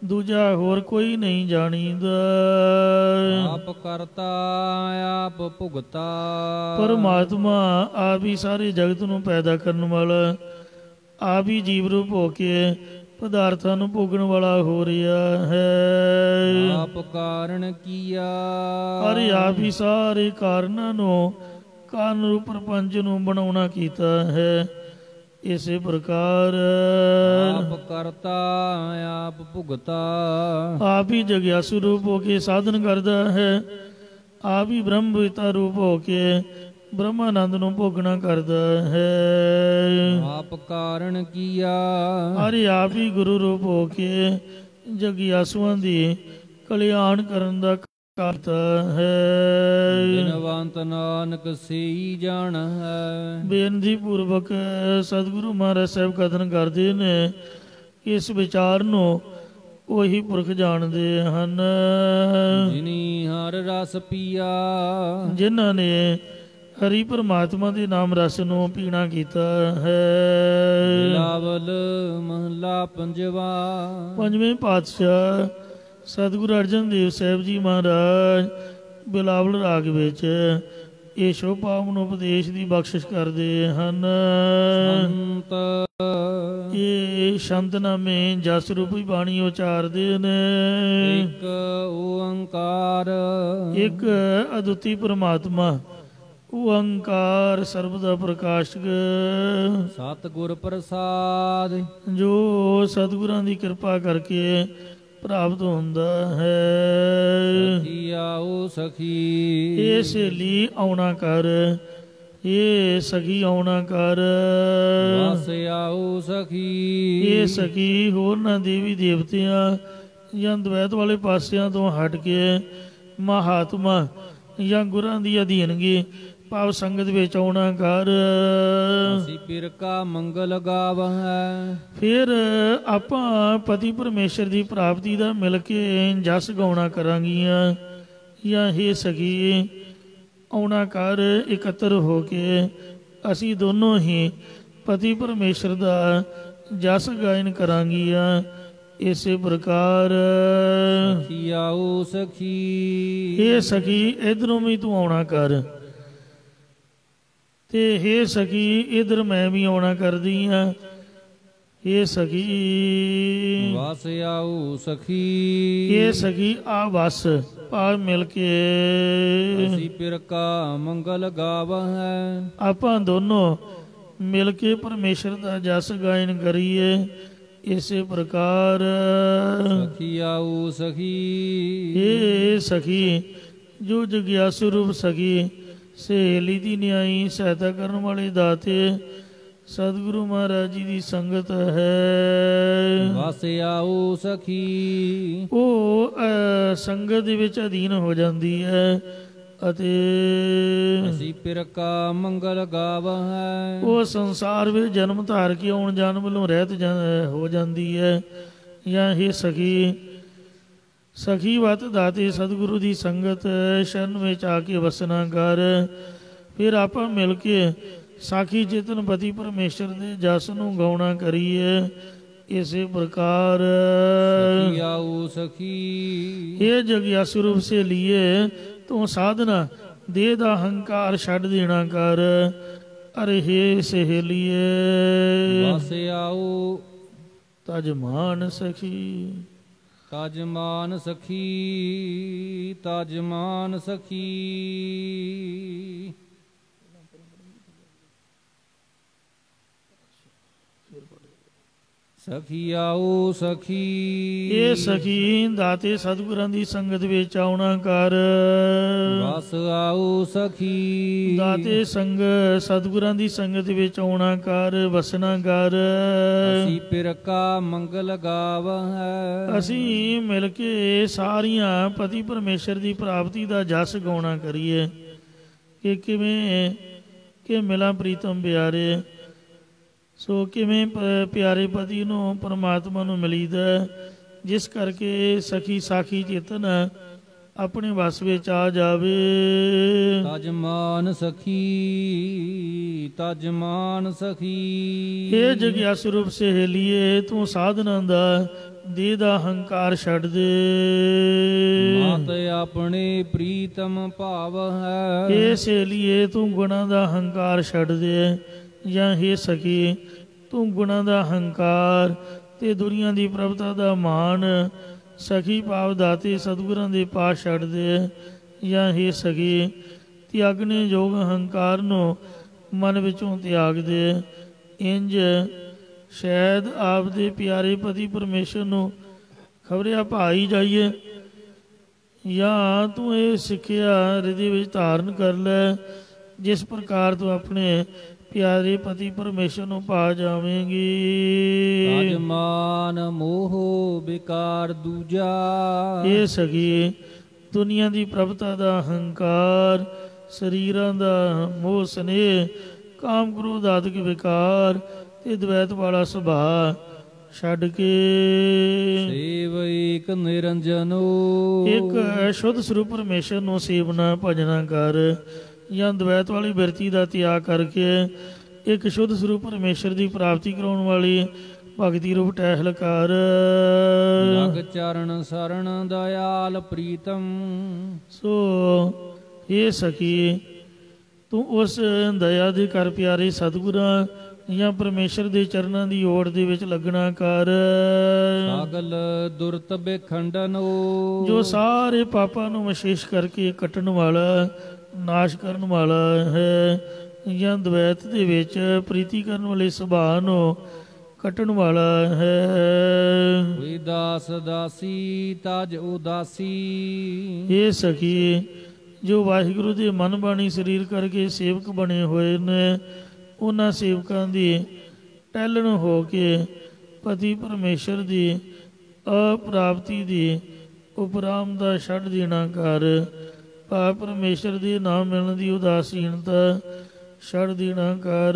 ਦੂਜਾ ਹੋਰ ਕੋਈ ਨਹੀਂ ਜਾਣੀਦਾ। ਆਪ ਕਰਤਾ ਆਪ ਭੁਗਤਾ। ਪਰਮਾਤਮਾ ਆਪ ਹੀ ਸਾਰੇ ਜਗਤ ਨੂੰ ਪੈਦਾ ਕਰਨ ਵਾਲਾ, ਆਪ ਹੀ ਜੀਵ ਰੂਪ ਹੋ ਕੇ ਪਦਾਰਥਾਂ ਨੂੰ ਭੋਗਣ ਵਾਲਾ ਹੋ ਰਿਹਾ ਹੈ। ਆਪ ਕਾਰਨ ਕੀਆ। ਅਰੇ ਆਪ ਹੀ ਸਾਰੇ ਕਾਰਨਾਂ ਨੂੰ, ਕਾਰਨ ਰੂਪ ਪ੍ਰਪੰਚ ਨੂੰ ਬਣਾਉਣਾ ਕੀਤਾ ਹੈ। ਇਸੇ ਪ੍ਰਕਾਰ ਆਪ ਕਰਤਾ ਆਪ ਭੁਗਤਾ। ਆਪ ਹੀ ਜਗਿਆਸੂ ਰੂਪ ਹੋ ਕੇ ਸਾਧਨ ਕਰਦਾ ਹੈ। ਆਪ ਹੀ ਬ੍ਰਹਮ ਵਿਤਾ ਰੂਪ ਹੋ ਕੇ ਬ੍ਰਹਮਾਨੰਦ ਨੂੰ ਭੋਗਣਾ ਕਰਦਾ ਹੈ। ਆਪ ਕਾਰਨ ਕੀਆ। ਅਰੇ ਆਪ ਹੀ ਗੁਰੂ ਰੂਪ ਹੋ ਕੇ ਜਗਿਆਸੂਆਂ ਦੀ ਕਲਿਆਣ ਕਰਨ ਦਾ ਕਰਤਾ ਹੈ। ਬਿਨਵੰਤ ਨਾਨਕ ਸਈ ਜਾਣ ਹੈ। ਬੇਨਤੀ ਪੂਰਵਕ ਸਤਿਗੁਰੂ ਮਹਾਰਾਜ ਸਾਹਿਬ ਕਥਨ ਕਰਦੇ ਨੇ, ਇਸ ਵਿਚਾਰ ਨੂੰ ਉਹੀ ਪੁਰਖ ਜਾਣਦੇ ਹਨ ਜਿਨੀ ਹਰ ਰਸ ਪੀਆ, ਜਿਨ੍ਹਾਂ ਨੇ ਹਰੀ ਪਰਮਾਤਮਾ ਦੇ ਨਾਮ ਰਸ ਨੂੰ ਪੀਣਾ ਕੀਤਾ ਹੈ। ਬਿਲਾਵਲ ਮਹਲਾ ਪੰਜਵਾ। ਪੰਜਵੇਂ ਪਾਤਸ਼ਾਹ ਸਤਿਗੁਰੂ ਅਰਜਨ ਦੇਵ ਸਾਹਿਬ ਜੀ ਮਹਾਰਾਜ ਬਿਲਾਵਲ ਰਾਗ ਵਿੱਚ ਇਹ ਸ਼ੋਭਾਵਨ ਉਪਦੇਸ਼ ਦੀ ਬਖਸ਼ਿਸ਼ ਕਰਦੇ ਹਨ। ਸੰਤ ਇਹ ਸ਼ੰਤਨਾਮੇ ਜਸ ਰੂਪੀ ਬਾਣੀ ਉਚਾਰਦੇ ਨੇ। ਇੱਕ ਓੰਕਾਰ, ਇੱਕ ਅਦੁੱਤੀ ਪਰਮਾਤਮਾ ਓੰਕਾਰ ਸਰਬ ਦਾ ਪ੍ਰਕਾਸ਼ਕ, ਸਤਿਗੁਰ ਪ੍ਰਸਾਦ, ਜੋ ਸਤਿਗੁਰਾਂ ਦੀ ਕਿਰਪਾ ਕਰਕੇ ਪ੍ਰਾਪਤ ਹੁੰਦਾ ਹੈ। ਸਖੀ ਆਓ ਸਖੀ, ਇਹ ਸਹੇਲੀ ਆਉਣਾ ਕਰ, ਇਹ ਸਖੀ ਆਉਣਾ ਕਰ। ਵਸ ਆਓ ਸਖੀ, ਇਹ ਸਖੀ ਹੋਰਨਾਂ ਦੇਵੀ ਦੇਵਤਿਆਂ ਜਾਂ ਦਵੈਤ ਵਾਲੇ ਪਾਸਿਆਂ ਤੋਂ ਹਟ ਕੇ ਮਹਾਤਮਾ ਜਾਂ ਗੁਰਾਂ ਦੀ ਅਧੀਨਗੀ ਭਾਵ ਸੰਗਤ ਵਿੱਚ ਆਉਣਾ ਕਰ। ਅਸੀਂ ਪਿਰ ਕਾ ਮੰਗਲ ਗਾਵਹਿ, ਫਿਰ ਆਪਾਂ ਪਤੀ ਪਰਮੇਸ਼ਰ ਦੀ ਪ੍ਰਾਪਤੀ ਦਾ ਮਿਲ ਕੇ ਜਸ ਗਾਉਣਾ ਕਰਾਂਗੀਆਂ। ਜਾਂ ਹੇ ਸਖੀ ਆਉਣਾ ਕਰ, ਇਕੱਤਰ ਹੋ ਕੇ ਅਸੀਂ ਦੋਨੋਂ ਹੀ ਪਤੀ ਪਰਮੇਸ਼ਰ ਦਾ ਜਸ ਗਾਇਨ ਕਰਾਂਗੀਆਂ। ਇਸੇ ਪ੍ਰਕਾਰ ਸਖੀ ਆਓ ਸਖੀ, ਹੇ ਸਖੀ ਇਧਰੋਂ ਵੀ ਤੂੰ ਆਉਣਾ ਕਰ, ਤੇ ਹੇ ਸਖੀ ਇਧਰ ਮੈਂ ਵੀ ਆਉਣਾ ਕਰਦੀ ਹਾਂ। ਹੇ ਸਖੀ ਵਸ ਆਓ ਸਖੀ, ਹੇ ਸਖੀ ਆ ਵਸ ਭਾਵ ਮਿਲ ਕੇ ਅਸੀਂ ਪਿਰ ਕਾ ਮੰਗਲ ਗਾਵਹਿ, ਆਪਾਂ ਦੋਨੋਂ ਮਿਲ ਕੇ ਪਰਮੇਸ਼ਰ ਦਾ ਜਸ ਗਾਇਨ ਕਰੀਏ। ਇਸੇ ਪ੍ਰਕਾਰ ਸਖੀ ਆਓ ਸਖੀ, ਹੇ ਸਖੀ ਜੋ ਜਗਿਆਸੂ ਰੂਪ ਸਖੀ ਸਹੇਲੀ ਦੀ ਨਿਆਈ ਸਹਾਇਤਾ ਕਰਨ ਵਾਲੇ ਦਾਤੇ ਸਤਿਗੁਰੂ ਮਹਾਰਾਜ ਜੀ ਦੀ ਸੰਗਤ ਹੈ। ਵਸ ਆਓ ਸਖੀ, ਉਹ ਸੰਗਤ ਦੇ ਵਿੱਚ ਅਧੀਨ ਹੋ ਜਾਂਦੀ ਹੈ ਅਤੇ ਅਸੀਂ ਪਿਰ ਕਾ ਮੰਗਲ ਗਾਵਹਿ, ਉਹ ਸੰਸਾਰ ਵਿੱਚ ਜਨਮ ਧਾਰ ਕੇ ਆਉਣ ਜਾਣ ਵੱਲੋਂ ਰਹਿਤ ਹੋ ਜਾਂਦੀ ਹੈ। ਜਾਂ ਹੇ ਸਖੀ ਸਖੀ ਵਤ ਦਾਤੇ ਸਤਿਗੁਰੂ ਦੀ ਸੰਗਤ ਸ਼ਰਨ ਵਿੱਚ ਆ ਕੇ ਵਸਣਾ ਕਰ। ਫਿਰ ਆਪਾਂ ਮਿਲ ਕੇ ਸਾਖੀ ਚੇਤਨ ਪਤੀ ਪਰਮੇਸ਼ਰ ਦੇ ਜਸ ਨੂੰ ਗਾਉਣਾ ਕਰੀਏ। ਇਸੇ ਪ੍ਰਕਾਰ ਸਖੀ ਆਓ ਸਖੀ, ਇਹ ਜਗਿਆਸੂ ਰੂਪ ਸੇ ਲੀਏ ਤੂੰ ਸਾਧਨਾ ਦੇਹ ਦਾ ਹੰਕਾਰ ਛੱਡ ਦੇਣਾ ਕਰ। ਅਰੇ ਹੇ ਸਹੇਲੀਏ ਵਸ ਆਓ ਤਜਮਾਨ ਸਖੀ, ਤਜਮਾਨ ਸਖੀ, ਤਜਮਾਨ ਸਖੀ। ਸਖੀ ਆਓ ਸਖੀ, ਇਹ ਸਖੀ ਦਾਤੇ ਸਤਿਗੁਰਾਂ ਦੀ ਸੰਗਤ ਵਿੱਚ ਆਉਣਾ ਕਰ। ਵਸ ਆਓ ਸਖੀ, ਦਾਤੇ ਸੰਗ ਸਤਿਗੁਰਾਂ ਦੀ ਸੰਗਤ ਵਿੱਚ ਆਉਣਾ ਕਰ, ਵਸਣਾ ਕਰ। ਅਸੀਂ ਪਿਰ ਕਾ ਮੰਗਲ ਗਾਵਹਿ, ਅਸੀਂ ਮਿਲ ਕੇ ਸਾਰੀਆਂ ਪਤੀ ਪਰਮੇਸ਼ਰ ਦੀ ਪ੍ਰਾਪਤੀ ਦਾ ਜਸ ਗਾਉਣਾ ਕਰੀਏ। ਕਿ ਕਿਵੇਂ ਕਿ ਮਿਲਾਂ ਪ੍ਰੀਤਮ ਪਿਆਰੇ, ਸੋ ਕਿਵੇਂ ਪਿਆਰੇ ਪਤੀ ਨੂੰ ਪਰਮਾਤਮਾ ਨੂੰ ਮਿਲੀਦਾ, ਜਿਸ ਕਰਕੇ ਸਖੀ ਸਾਖੀ ਚੇਤਨ ਆਪਣੇ ਵਸ ਵਿੱਚ ਆ ਜਾਵੇ। ਤਜਮਾਨ ਸਖੀ, ਤਜਮਾਨ ਸਖੀ। ਇਹ ਜਗਿਆਸੂ ਰੂਪ ਸਹੇਲੀਏ ਤੂੰ ਸਾਧਨਾ ਦਾ ਦੇਹ ਦਾ ਹੰਕਾਰ ਛੱਡ ਦੇ। ਮਾਤ ਆਪਣੇ ਪ੍ਰੀਤਮ ਭਾਵ ਹੈ, ਇਹ ਸਹੇਲੀਏ ਤੂੰ ਗੁਣਾਂ ਦਾ ਹੰਕਾਰ ਛੱਡ ਦੇ। ਜਾਂ ਹੇ ਸਖੀ ਤੂੰ ਗੁਣਾਂ ਦਾ ਹੰਕਾਰ ਤੇ ਦੁਨੀਆਂ ਦੀ ਪ੍ਰਭਤਾ ਦਾ ਮਾਣ ਸਖੀ ਭਾਵ ਦਾਤੇ ਸਤਿਗੁਰਾਂ ਦੇ ਪਾਸ ਛੱਡ ਦੇ। ਜਾਂ ਹੇ ਸਖੀ ਤਿਆਗਣੇ ਯੋਗ ਹੰਕਾਰ ਨੂੰ ਮਨ ਵਿੱਚੋਂ ਤਿਆਗ ਦੇ। ਇੰਜ ਸ਼ਾਇਦ ਆਪ ਦੇ ਪਿਆਰੇ ਪਤੀ ਪਰਮੇਸ਼ਰ ਨੂੰ ਖਬਰਿਆ ਭਾਈ ਜਾਈਏ। ਜਾਂ ਤੂੰ ਇਹ ਸਿੱਖਿਆ ਹਿਰਦੇ ਵਿੱਚ ਧਾਰਨ ਕਰ ਲੈ, ਜਿਸ ਪ੍ਰਕਾਰ ਤੂੰ ਆਪਣੇ ਪਿਆਰੇ ਪਤੀ ਪਰਮੇਸ਼ਰ ਨੂੰ ਪਾ ਜਾਵੇਂਗੀ। ਤਜਮਾਨ ਮੋਹ ਵਿਕਾਰ ਦੂਜਾ, ਇਹ ਸਖੀ ਦੁਨੀਆ ਦੀ ਪ੍ਰਭਤਾ ਦਾ ਹੰਕਾਰ, ਸਰੀਰਾਂ ਦਾ ਮੋਹ ਸਨੇਹ, ਕਾਮ ਕ੍ਰੋਧ ਆਦਿਕ ਵਿਕਾਰ ਤੇ ਦਵੈਤ ਵਾਲਾ ਸੁਭਾਅ ਛੱਡ ਕੇ ਸੇਵ ਏਕ ਨਿਰੰਜਨੋ ਇੱਕ ਸ਼ੁੱਧ ਸਰੂਪ ਪਰਮੇਸ਼ਰ ਨੂੰ ਸੇਵਨਾ ਭਜਨਾ ਕਰ, ਜਾਂ ਦਵੈਤ ਵਾਲੀ ਬਿਰਤੀ ਦਾ ਤਿਆਗ ਕਰਕੇ ਇੱਕ ਸ਼ੁੱਧ ਸਰੂਪ ਪਰਮੇਸ਼ਰ ਦੀ ਪ੍ਰਾਪਤੀ ਕਰਾਉਣ ਵਾਲੀ ਭਗਤੀ ਰੂਪ ਟਹਿਲ ਕਰ। ਲਗ ਚਰਨ ਸਰਣ ਦਇਆਲ ਪ੍ਰੀਤਮ। ਸੋ ਇਹ ਸਖੀ ਤੂੰ ਉਸ ਦਇਆ ਦੇ ਕਰ ਪਿਆਰੇ ਸਤਿਗੁਰਾਂ ਜਾਂ ਪਰਮੇਸ਼ਰ ਦੇ ਚਰਨਾਂ ਦੀ ਓੜ ਦੇ ਵਿੱਚ ਲੱਗਣਾ ਕਰ। ਸਗਲ ਦੁਰਤ ਬੇਖੰਡਨੋ ਜੋ ਸਾਰੇ ਪਾਪਾਂ ਨੂੰ ਵਿਸ਼ੇਸ਼ ਕਰਕੇ ਕੱਟਣ ਵਾਲਾ, ਨਾਸ਼ ਕਰਨ ਵਾਲਾ ਹੈ, ਜਾਂ ਦਵੈਤ ਦੇ ਵਿੱਚ ਪ੍ਰੀਤੀ ਕਰਨ ਵਾਲੇ ਸੁਭਾਅ ਨੂੰ ਕੱਟਣ ਵਾਲਾ ਹੈ। ਕੋਈ ਦਾਸ ਦਾਸੀ ਤਜ ਉਦਾਸੀ। ਇਹ ਸਖੀ ਜੋ ਵਾਹਿਗੁਰੂ ਦੇ ਮਨ ਬਾਣੀ ਸਰੀਰ ਕਰਕੇ ਸੇਵਕ ਬਣੇ ਹੋਏ ਨੇ, ਉਹਨਾਂ ਸੇਵਕਾਂ ਦੀ ਟਹਿਲਣ ਹੋ ਕੇ ਪਤੀ ਪਰਮੇਸ਼ਰ ਦੀ ਅਪ੍ਰਾਪਤੀ ਦੀ ਉਪਰਾਮ ਦਾ ਛੱਡ ਦੇਣਾ ਕਰ। ਭਾਵ ਪਰਮੇਸ਼ਰ ਦੇ ਨਾਮ ਮਿਲਣ ਦੀ ਉਦਾਸੀਨਤਾ ਛੱਡ ਦੇਣਾ ਕਰ।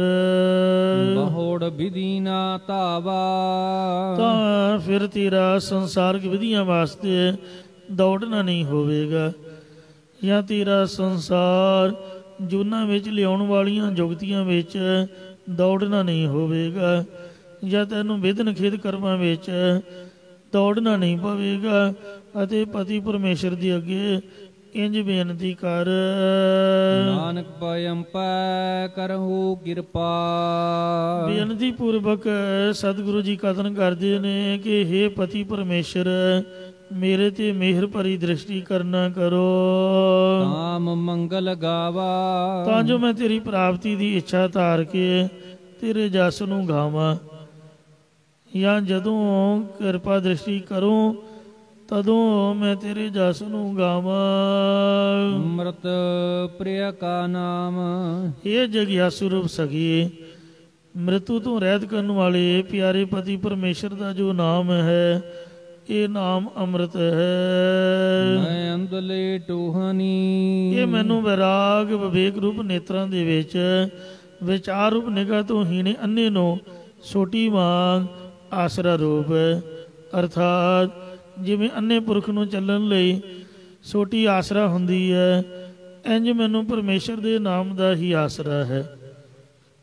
ਬਹੋੜ ਵਿਧੀ ਨਾ ਧਾਵਾ। ਤਾਂ ਫਿਰ ਤੇਰਾ ਸੰਸਾਰਕ ਵਿਧੀਆਂ ਵਾਸਤੇ ਦੌੜਨਾ ਨਹੀਂ ਹੋਵੇਗਾ, ਜਾਂ ਤੇਰਾ ਸੰਸਾਰ ਜੂਨਾਂ ਵਿੱਚ ਲਿਆਉਣ ਵਾਲੀਆਂ ਜੁਗਤੀਆਂ ਵਿੱਚ ਦੌੜਨਾ ਨਹੀਂ ਹੋਵੇਗਾ, ਜਾਂ ਤੈਨੂੰ ਵਿਧਨ ਖੇਦ ਕਰਮਾਂ ਵਿੱਚ ਦੌੜਨਾ ਨਹੀਂ ਪਵੇਗਾ। ਅਤੇ ਪਤੀ ਪਰਮੇਸ਼ਰ ਦੇ ਅੱਗੇ ਇੰਜ ਬੇਨਤੀ ਕਰ। ਨਾਨਕ ਪਇਮ ਪੈ ਕਰਹੁ ਕਿਰਪਾ। ਬੇਨਤੀ ਪੂਰਵਕ ਸਤਿਗੁਰੂ ਜੀ ਕਥਨ ਕਰਦੇ ਨੇ ਕਿ ਹੇ ਪਤੀ ਪਰਮੇਸ਼ਰ, ਮੇਰੇ ਤੇ ਮਿਹਰ ਭਰੀ ਦ੍ਰਿਸ਼ਟੀ ਕਰਨਾ ਕਰੋ, ਨਾਮ ਮੰਗਲ ਗਾਵਾ। ਤਾਂ ਜੋ ਮੈਂ ਤੇਰੀ ਪ੍ਰਾਪਤੀ ਦੀ ਇੱਛਾ ਧਾਰ ਕੇ ਤੇਰੇ ਜਸ ਨੂੰ ਗਾਵਾਂ, ਜਾਂ ਜਦੋਂ ਕਿਰਪਾ ਦ੍ਰਿਸ਼ਟੀ ਕਰੂੰ ਤਦੋਂ ਮੈਂ ਤੇਰੇ ਜਸ ਨੂੰ ਗਾਵਾਂ। ਅੰਮ੍ਰਿਤ ਪ੍ਰਿਯ ਕਾ ਨਾਮ। ਇਹ ਜਗਿਆਸੂ ਰੂਪ ਸਖੀ, ਮ੍ਰਿਤੂ ਤੋਂ ਰਹਿਤ ਕਰਨ ਵਾਲੇ ਪਿਆਰੇ ਪਤੀ ਪਰਮੇਸ਼ਰ ਦਾ ਜੋ ਨਾਮ ਹੈ, ਇਹ ਨਾਮ ਅੰਮ੍ਰਿਤ ਹੈ। ਮੈਂ ਅੰਧਲੇ ਟੋਹਨੀ। ਇਹ ਮੈਨੂੰ ਵਿਰਾਗ ਵਿਵੇਕ ਰੂਪ ਨੇਤਰਾਂ ਦੇ ਵਿੱਚ ਵਿਚਾਰ ਰੂਪ ਨਿਗਾਹ ਤੋਂ ਹੀਣੇ ਅੰਨੇ ਨੂੰ ਸੋਟੀ ਵਾਂਗ ਆਸਰਾ ਰੂਪ, ਅਰਥਾਤ ਜਿਵੇਂ ਅੰਨੇ ਪੁਰਖ ਨੂੰ ਚੱਲਣ ਲਈ ਸੋਟੀ ਆਸਰਾ ਹੁੰਦੀ ਹੈ, ਇੰਝ ਮੈਨੂੰ ਪਰਮੇਸ਼ਰ ਦੇ ਨਾਮ ਦਾ ਹੀ ਆਸਰਾ ਹੈ।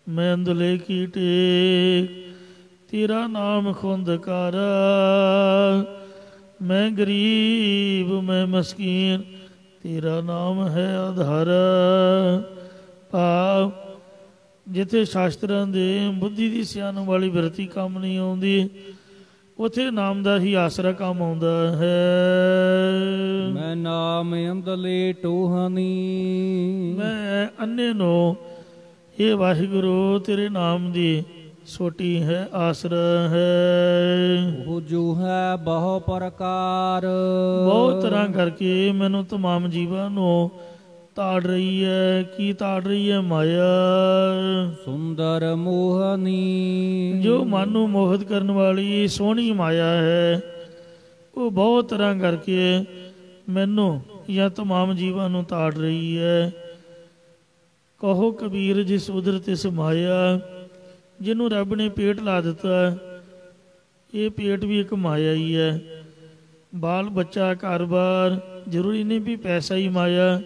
ਮੈਂ ਅੰਧਲੇ ਕੀ ਟੇਕ ਤੇਰਾ ਨਾਮ ਖੁੰਦਕਾਰ, ਮੈਂ ਗਰੀਬ ਮੈਂ ਮਸਕੀਨ ਤੇਰਾ ਨਾਮ ਹੈ ਆਧਾਰ। ਭਾਵ ਜਿੱਥੇ ਸ਼ਾਸਤਰਾਂ ਦੇ ਬੁੱਧੀ ਦੀ ਸਿਆਣ ਵਾਲੀ ਬਿਰਤੀ ਕੰਮ ਨਹੀਂ ਆਉਂਦੀ, ਉੱਥੇ ਨਾਮ ਦਾ ਹੀ ਆਸਰਾ ਕੰਮ ਆਉਂਦਾ ਹੈ। ਮੈਂ ਨਾਮ ਅੰਧਲੇ ਟੋਹਨੀ। ਮੈਂ ਅੰਨੇ ਨੂੰ ਇਹ ਵਾਹਿਗੁਰੂ ਤੇਰੇ ਨਾਮ ਦੀ ਸੋਟੀ ਹੈ, ਆਸਰਾ ਹੈ। ਉਹ ਜੋ ਹੈ ਬਹੁ ਪ੍ਰਕਾਰ। ਬਹੁਤ ਤਰ੍ਹਾਂ ਕਰਕੇ ਮੈਨੂੰ ਤਮਾਮ ਜੀਵਾਂ ਨੂੰ ਤਾੜ ਰਹੀ ਹੈ। ਕੀ ਤਾੜ ਰਹੀ ਹੈ? ਮਾਇਆ। ਸੁੰਦਰ ਮੋਹਨੀ। ਜੋ ਮਨ ਨੂੰ ਮੋਹਿਤ ਕਰਨ ਵਾਲੀ ਸੋਹਣੀ ਮਾਇਆ ਹੈ, ਉਹ ਬਹੁਤ ਤਰ੍ਹਾਂ ਕਰਕੇ ਮੈਨੂੰ ਜਾਂ ਤਮਾਮ ਜੀਵਾਂ ਨੂੰ ਤਾੜ ਰਹੀ ਹੈ। ਕਹੋ ਕਬੀਰ ਜਿਸ ਉਦਰ ਤਿਸ ਮਾਇਆ। ਜਿਹਨੂੰ ਰੱਬ ਨੇ ਪੇਟ ਲਾ ਦਿੱਤਾ, ਇਹ ਪੇਟ ਵੀ ਇੱਕ ਮਾਇਆ ਹੀ ਹੈ। ਬਾਲ ਬੱਚਾ ਘਰ-ਬਾਰ ਜ਼ਰੂਰੀ ਨਹੀਂ ਵੀ ਪੈਸਾ ਹੀ ਮਾਇਆ।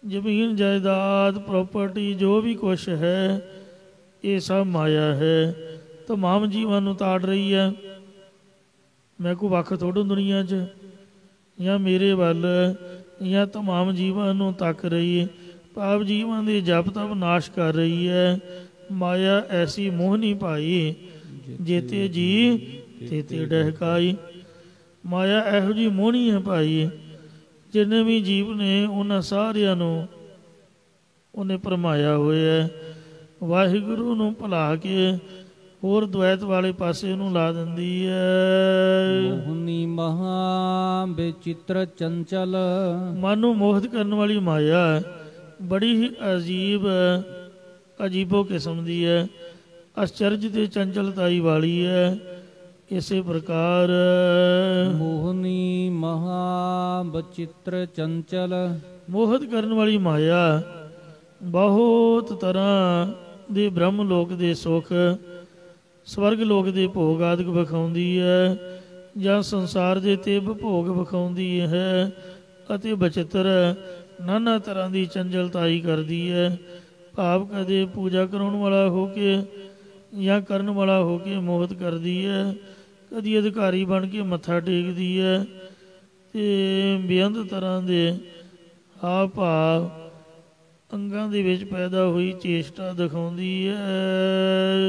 ਜ਼ਮੀਨ ਜਾਇਦਾਦ ਪ੍ਰੋਪਰਟੀ ਜੋ ਵੀ ਕੁਛ ਹੈ, ਇਹ ਸਭ ਮਾਇਆ ਹੈ। ਤਮਾਮ ਜੀਵਾਂ ਨੂੰ ਤਾੜ ਰਹੀ ਹੈ। ਮੈਂ ਕੋਈ ਵੱਖ ਥੋੜ੍ਹਾ ਦੁਨੀਆ 'ਚ, ਜਾਂ ਮੇਰੇ ਵੱਲ, ਜਾਂ ਤਮਾਮ ਜੀਵਾਂ ਨੂੰ ਤੱਕ ਰਹੀ ਹੈ। ਭਾਵ ਜੀਵਾਂ ਦੇ ਜਪ ਤਪ ਨਾਸ਼ ਕਰ ਰਹੀ ਹੈ। ਮਾਇਆ ਐਸੀ ਮੋਹਨੀ ਭਾਈ, ਜੇਤੇ ਜੀ ਤੇਤੇ ਡਹਿਕਾਈ। ਮਾਇਆ ਇਹੋ ਜਿਹੀ ਮੋਹਣੀ ਹੈ ਭਾਈ, ਜਿੰਨੇ ਵੀ ਜੀਵ ਨੇ ਉਹਨਾਂ ਸਾਰਿਆਂ ਨੂੰ ਉਹਨੇ ਭਰਮਾਇਆ ਹੋਇਆ। ਵਾਹਿਗੁਰੂ ਨੂੰ ਭੁਲਾ ਕੇ ਹੋਰ ਦਵੈਤ ਵਾਲੇ ਪਾਸੇ ਉਹਨੂੰ ਲਾ ਦਿੰਦੀ ਹੈ। ਮੋਹਨੀ ਮਹਾ ਬੇਚਿੱਤਰ ਚੰਚਲ। ਮਨ ਨੂੰ ਮੋਹਿਤ ਕਰਨ ਵਾਲੀ ਮਾਇਆ ਬੜੀ ਹੀ ਅਜੀਬੋ ਕਿਸਮ ਦੀ ਹੈ, ਅਚਰਜ ਤੇ ਚੰਚਲਤਾਈ ਵਾਲੀ ਹੈ। ਇਸੇ ਪ੍ਰਕਾਰ ਮੋਹਨੀ ਮਹਾ ਬਚਿੱਤਰ ਚੰਚਲ। ਮੋਹਿਤ ਕਰਨ ਵਾਲੀ ਮਾਇਆ ਬਹੁਤ ਤਰ੍ਹਾਂ ਦੇ ਬ੍ਰਹਮ ਲੋਕ ਦੇ ਸੁੱਖ, ਸਵਰਗ ਲੋਕ ਦੇ ਭੋਗ ਆਦਿਕ ਵਿਖਾਉਂਦੀ ਹੈ, ਜਾਂ ਸੰਸਾਰ ਦੇ ਤਿਵ ਭੋਗ ਵਿਖਾਉਂਦੀ ਹੈ, ਅਤੇ ਬਚਿੱਤਰ ਨਾਨਾ ਤਰ੍ਹਾਂ ਦੀ ਚੰਚਲਤਾਈ ਕਰਦੀ ਹੈ। ਭਾਵ ਕਦੇ ਪੂਜਾ ਕਰਾਉਣ ਵਾਲਾ ਹੋ ਕੇ ਜਾਂ ਕਰਨ ਵਾਲਾ ਹੋ ਕੇ ਮੋਹਿਤ ਕਰਦੀ ਹੈ, ਕਦੀ ਅਧਿਕਾਰੀ ਬਣ ਕੇ ਮੱਥਾ ਟੇਕਦੀ ਹੈ, ਅਤੇ ਬੇਅੰਤ ਤਰ੍ਹਾਂ ਦੇ ਹਾਵ ਭਾਵ ਅੰਗਾਂ ਦੇ ਵਿੱਚ ਪੈਦਾ ਹੋਈ ਚੇਸ਼ਟਾ ਦਿਖਾਉਂਦੀ ਹੈ।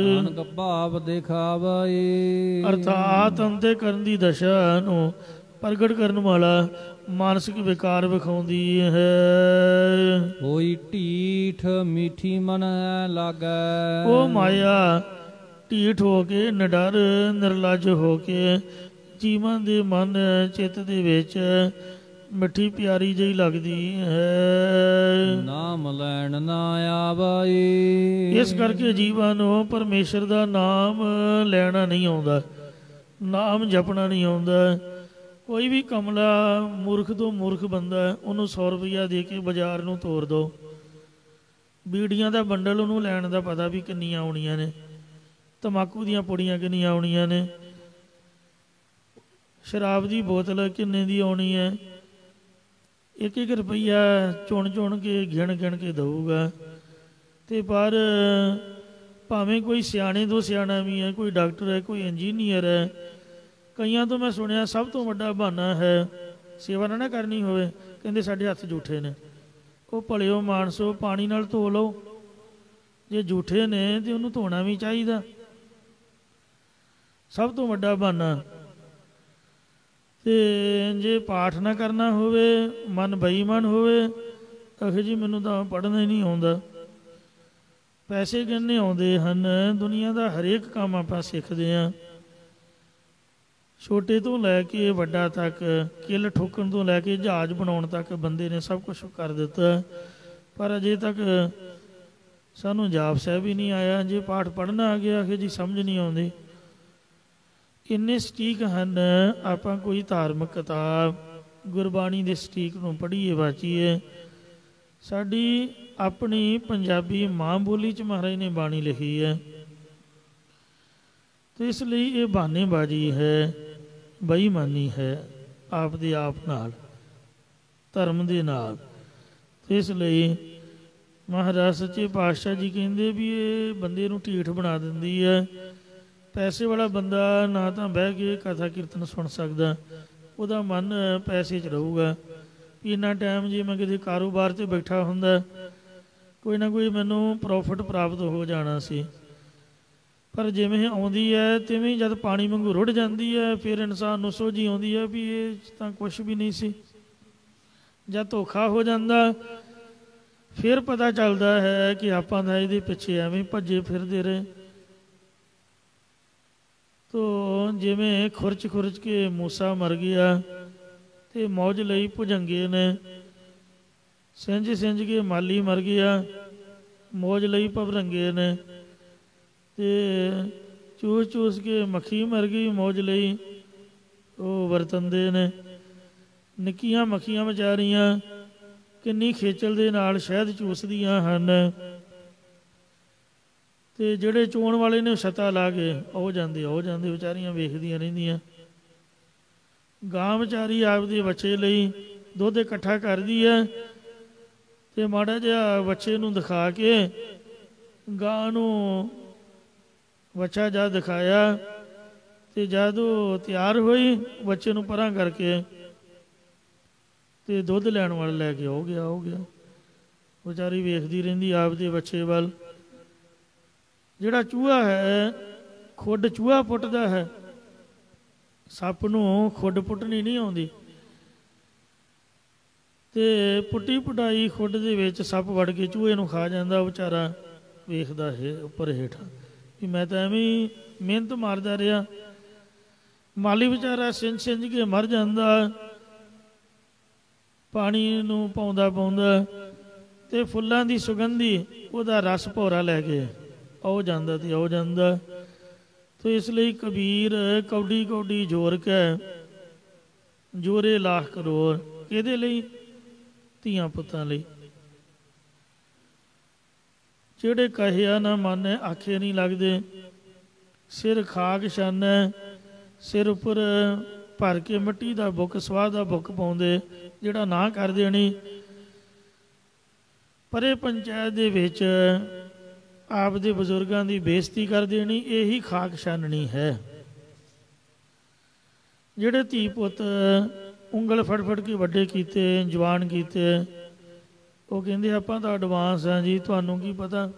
ਨਾਨਕ ਭਾਵ ਦਿਖਾਵੇ। ਅਰਥਾਤ ਅੰਤੇ ਕਰਨ ਦੀ ਦਸ਼ਾ ਨੂੰ ਪ੍ਰਗਟ ਕਰਨ ਵਾਲਾ ਮਾਨਸਿਕ ਵਿਕਾਰ ਵਿਖਾਉਂਦੀ ਹੈ। ਹੋਈ ਢੀਠ ਮਿੱਠੀ ਮਨ ਲਾਗੈ। ਉਹ ਮਾਇਆ ਢੀਠ ਹੋ ਕੇ, ਨਿਡਰ ਨਿਰਲੱਜ ਹੋ ਕੇ ਜੀਵਾਂ ਦੇ ਮਨ ਚਿੱਤ ਦੇ ਵਿੱਚ ਮਿੱਠੀ ਪਿਆਰੀ ਜਿਹੀ ਲੱਗਦੀ ਹੈ। ਨਾਮ ਲੈਣ ਨਾ ਆਵੇ। ਇਸ ਕਰਕੇ ਜੀਵਾਂ ਨੂੰ ਪਰਮੇਸ਼ਰ ਦਾ ਨਾਮ ਲੈਣਾ ਨਹੀਂ ਆਉਂਦਾ, ਨਾਮ ਜਪਣਾ ਨਹੀਂ ਆਉਂਦਾ। ਕੋਈ ਵੀ ਕਮਲਾ ਮੂਰਖ ਤੋਂ ਮੂਰਖ ਬੰਦਾ, ਉਹਨੂੰ 100 ਰੁਪਈਆ ਦੇ ਕੇ ਬਾਜ਼ਾਰ ਨੂੰ ਤੋਰ ਦਿਓ, ਬੀੜੀਆਂ ਦਾ ਬੰਡਲ ਉਹਨੂੰ ਲੈਣ ਦਾ ਪਤਾ ਵੀ ਕਿੰਨੀਆਂ ਆਉਣੀਆਂ ਨੇ, ਤੰਬਾਕੂ ਦੀਆਂ ਪੁੜੀਆਂ ਕਿੰਨੀਆਂ ਆਉਣੀਆਂ ਨੇ, ਸ਼ਰਾਬ ਦੀ ਬੋਤਲ ਕਿੰਨੇ ਦੀ ਆਉਣੀ ਹੈ। 1-1 ਰੁਪਈਆ ਚੁਣ ਚੁਣ ਕੇ ਗਿਣ ਗਿਣ ਕੇ ਦਊਗਾ। ਅਤੇ ਪਰ ਭਾਵੇਂ ਕੋਈ ਸਿਆਣੇ ਤੋਂ ਸਿਆਣਾ ਵੀ ਹੈ, ਕੋਈ ਡਾਕਟਰ ਹੈ, ਕੋਈ ਇੰਜੀਨੀਅਰ ਹੈ, ਕਈਆਂ ਤੋਂ ਮੈਂ ਸੁਣਿਆ ਸਭ ਤੋਂ ਵੱਡਾ ਬਹਾਨਾ ਹੈ ਸੇਵਾ ਨਾ ਕਰਨੀ ਹੋਵੇ, ਕਹਿੰਦੇ ਸਾਡੇ ਹੱਥ ਜੂਠੇ ਨੇ। ਉਹ ਭਲਿਓ ਮਾਨਸੋ, ਪਾਣੀ ਨਾਲ ਧੋ ਲਓ, ਜੇ ਜੂਠੇ ਨੇ ਤਾਂ ਉਹਨੂੰ ਧੋਣਾ ਵੀ ਚਾਹੀਦਾ। ਸਭ ਤੋਂ ਵੱਡਾ ਬਹਾਨਾ। ਅਤੇ ਜੇ ਪਾਠ ਨਾ ਕਰਨਾ ਹੋਵੇ, ਮਨ ਬੇਈਮਾਨ ਹੋਵੇ, ਆਖੇ ਜੀ ਮੈਨੂੰ ਤਾਂ ਪੜ੍ਹਨਾ ਹੀ ਨਹੀਂ ਆਉਂਦਾ। ਪੈਸੇ ਕਿੰਨੇ ਆਉਂਦੇ ਹਨ, ਦੁਨੀਆ ਦਾ ਹਰੇਕ ਕੰਮ ਆਪਾਂ ਸਿੱਖਦੇ ਹਾਂ, ਛੋਟੇ ਤੋਂ ਲੈ ਕੇ ਵੱਡਾ ਤੱਕ, ਕਿੱਲ ਠੋਕਣ ਤੋਂ ਲੈ ਕੇ ਜਹਾਜ਼ ਬਣਾਉਣ ਤੱਕ ਬੰਦੇ ਨੇ ਸਭ ਕੁਛ ਕਰ ਦਿੱਤਾ, ਪਰ ਅਜੇ ਤੱਕ ਸਾਨੂੰ ਜਾਪ ਸਾਹਿਬ ਹੀ ਨਹੀਂ ਆਇਆ। ਜੇ ਪਾਠ ਪੜ੍ਹਨਾ ਆ ਗਿਆ, ਆਖੇ ਜੀ ਸਮਝ ਨਹੀਂ ਆਉਂਦੀ। ਇੰਨੇ ਸਟੀਕ ਹਨ, ਆਪਾਂ ਕੋਈ ਧਾਰਮਿਕ ਕਿਤਾਬ ਗੁਰਬਾਣੀ ਦੇ ਸਟੀਕ ਨੂੰ ਪੜ੍ਹੀਏ ਵਾਚੀਏ। ਸਾਡੀ ਆਪਣੀ ਪੰਜਾਬੀ ਮਾਂ ਬੋਲੀ 'ਚ ਮਹਾਰਾਜ ਨੇ ਬਾਣੀ ਲਿਖੀ ਹੈ, ਅਤੇ ਇਸ ਲਈ ਇਹ ਬਹਾਨੇਬਾਜ਼ੀ ਹੈ, ਬੇਈਮਾਨੀ ਹੈ ਆਪ ਦੇ ਆਪ ਨਾਲ, ਧਰਮ ਦੇ ਨਾਲ। ਅਤੇ ਇਸ ਲਈ ਮਹਾਰਾਜ ਸੱਚੇ ਪਾਤਸ਼ਾਹ ਜੀ ਕਹਿੰਦੇ ਵੀ ਇਹ ਬੰਦੇ ਨੂੰ ਢੀਠ ਬਣਾ ਦਿੰਦੀ ਹੈ। ਪੈਸੇ ਵਾਲਾ ਬੰਦਾ ਨਾ ਤਾਂ ਬਹਿ ਕੇ ਕਥਾ ਕੀਰਤਨ ਸੁਣ ਸਕਦਾ, ਉਹਦਾ ਮਨ ਪੈਸੇ 'ਚ ਰਹੂਗਾ। ਇੰਨਾ ਟਾਈਮ ਜੇ ਮੈਂ ਕਿਸੇ ਕਾਰੋਬਾਰ 'ਤੇ ਬੈਠਾ ਹੁੰਦਾ, ਕੋਈ ਨਾ ਕੋਈ ਮੈਨੂੰ ਪ੍ਰੋਫਿਟ ਪ੍ਰਾਪਤ ਹੋ ਜਾਣਾ ਸੀ, ਪਰ ਜਿਵੇਂ ਆਉਂਦੀ ਹੈ ਤਿਵੇਂ ਜਦ ਪਾਣੀ ਵਾਂਗੂ ਰੁੜ ਜਾਂਦੀ ਹੈ, ਫਿਰ ਇਨਸਾਨ ਨੂੰ ਸੋਝੀ ਆਉਂਦੀ ਹੈ ਵੀ ਇਹ ਤਾਂ ਕੁਛ ਵੀ ਨਹੀਂ ਸੀ। ਜਦ ਧੋਖਾ ਹੋ ਜਾਂਦਾ, ਫਿਰ ਪਤਾ ਚੱਲਦਾ ਹੈ ਕਿ ਆਪਾਂ ਤਾਂ ਇਹਦੇ ਪਿੱਛੇ ਐਵੇਂ ਭੱਜੇ ਫਿਰਦੇ ਰਹੇ। ਤੋ ਜਿਵੇਂ ਖੁਰਚ ਖੁਰਚ ਕੇ ਮੂਸਾ ਮਰ ਗਿਆ, ਅਤੇ ਮੌਜ ਲਈ ਭੁਜੰਗੇ ਨੇ, ਸਿੰਜ ਸਿੰਜ ਕੇ ਮਾਲੀ ਮਰ ਗਿਆ, ਮੌਜ ਲਈ ਭਵਰੰਗੇ ਨੇ, ਅਤੇ ਚੂਸ ਚੂਸ ਕੇ ਮੱਖੀ ਮਰ ਗਈ, ਮੌਜ ਲਈ ਉਹ ਵਰਤੰਦੇ ਨੇ। ਨਿੱਕੀਆਂ ਮੱਖੀਆਂ ਵਿਚਾਰੀਆਂ ਕਿੰਨੀ ਖੇਚਲ ਦੇ ਨਾਲ ਸ਼ਹਿਦ ਚੂਸਦੀਆਂ ਹਨ, ਅਤੇ ਜਿਹੜੇ ਚੋਣ ਵਾਲੇ ਨੇ ਛਤਾ ਲਾ ਕੇ ਉਹ ਜਾਂਦੇ ਵਿਚਾਰੀਆਂ ਵੇਖਦੀਆਂ ਰਹਿੰਦੀਆਂ। ਗਾਂ ਵਿਚਾਰੀ ਆਪਦੇ ਬੱਚੇ ਲਈ ਦੁੱਧ ਇਕੱਠਾ ਕਰਦੀ ਹੈ, ਅਤੇ ਮਾੜਾ ਜਿਹਾ ਬੱਚੇ ਨੂੰ ਦਿਖਾ ਕੇ ਗਾਂ ਨੂੰ ਬੱਚਾ ਜਦ ਦਿਖਾਇਆ, ਅਤੇ ਜਦ ਉਹ ਤਿਆਰ ਹੋਈ ਬੱਚੇ ਨੂੰ ਪਰਾਂ ਕਰਕੇ ਅਤੇ ਦੁੱਧ ਲੈਣ ਵਾਲਾ ਲੈ ਕੇ ਹੋ ਗਿਆ ਵਿਚਾਰੀ ਵੇਖਦੀ ਰਹਿੰਦੀ ਆਪਦੇ ਬੱਚੇ ਵੱਲ। ਜਿਹੜਾ ਚੂਹਾ ਹੈ, ਖੁੱਡ ਚੂਹਾ ਪੁੱਟਦਾ ਹੈ, ਸੱਪ ਨੂੰ ਖੁੱਡ ਪੁੱਟਣੀ ਨਹੀਂ ਆਉਂਦੀ, ਅਤੇ ਪੁੱਟੀ ਪੁਟਾਈ ਖੁੱਡ ਦੇ ਵਿੱਚ ਸੱਪ ਵੜ ਕੇ ਚੂਹੇ ਨੂੰ ਖਾ ਜਾਂਦਾ। ਉਹ ਵਿਚਾਰਾ ਵੇਖਦਾ ਹੈ ਉੱਪਰ ਹੇਠਾਂ ਵੀ ਮੈਂ ਤਾਂ ਐਵੇਂ ਹੀ ਮਿਹਨਤ ਮਾਰਦਾ ਰਿਹਾ। ਮਾਲੀ ਵਿਚਾਰਾ ਸਿੰਜ ਸਿੰਜ ਕੇ ਮਰ ਜਾਂਦਾ, ਪਾਣੀ ਨੂੰ ਪਾਉਂਦਾ ਅਤੇ ਫੁੱਲਾਂ ਦੀ ਸੁਗੰਧੀ ਉਹਦਾ ਰਸ ਭੋਰਾ ਲੈ ਕੇ ਆਉ ਜਾਂਦਾ, तो इसलिए कबीर कौडी कौडी जोर के जोरे लाख करोड़ किहदे लई ਧੀਆਂ ਪੁੱਤਾਂ ਲਈ ਜਿਹੜੇ ਕਹਿਆ ਨਾ ਮਾਨੇ ਆਖੇ ਨਹੀਂ ਲੱਗਦੇ ਸਿਰ ਖਾਕ ਛਾਨੈ ਸਿਰ ਉੱਪਰ ਭਰ ਕੇ ਮਿੱਟੀ ਦਾ ਬੁੱਕ ਸਵਾਹ ਦਾ ਬੁੱਕ ਪਾਉਂਦੇ ਜਿਹੜਾ ਨਾ ਕਰ ਦੇਣੀ ਪਰੇ ਪੰਚਾਇਤ ਦੇ ਵਿੱਚ ਆਪ ਦੇ ਬਜ਼ੁਰਗਾਂ ਦੀ ਬੇਇੱਜ਼ਤੀ ਕਰ ਦੇਣੀ ਇਹੀ ਖਾਕ ਛਾਨਣੀ ਹੈ। ਜਿਹੜੇ ਧੀ ਪੁੱਤ ਉਂਗਲ ਫੜ ਫੜ ਕੇ ਵੱਡੇ ਕੀਤੇ ਜਵਾਨ ਕੀਤੇ ਉਹ ਕਹਿੰਦੇ ਆਪਾਂ ਤਾਂ ਐਡਵਾਂਸ ਹਾਂ ਜੀ ਤੁਹਾਨੂੰ ਕੀ ਪਤਾ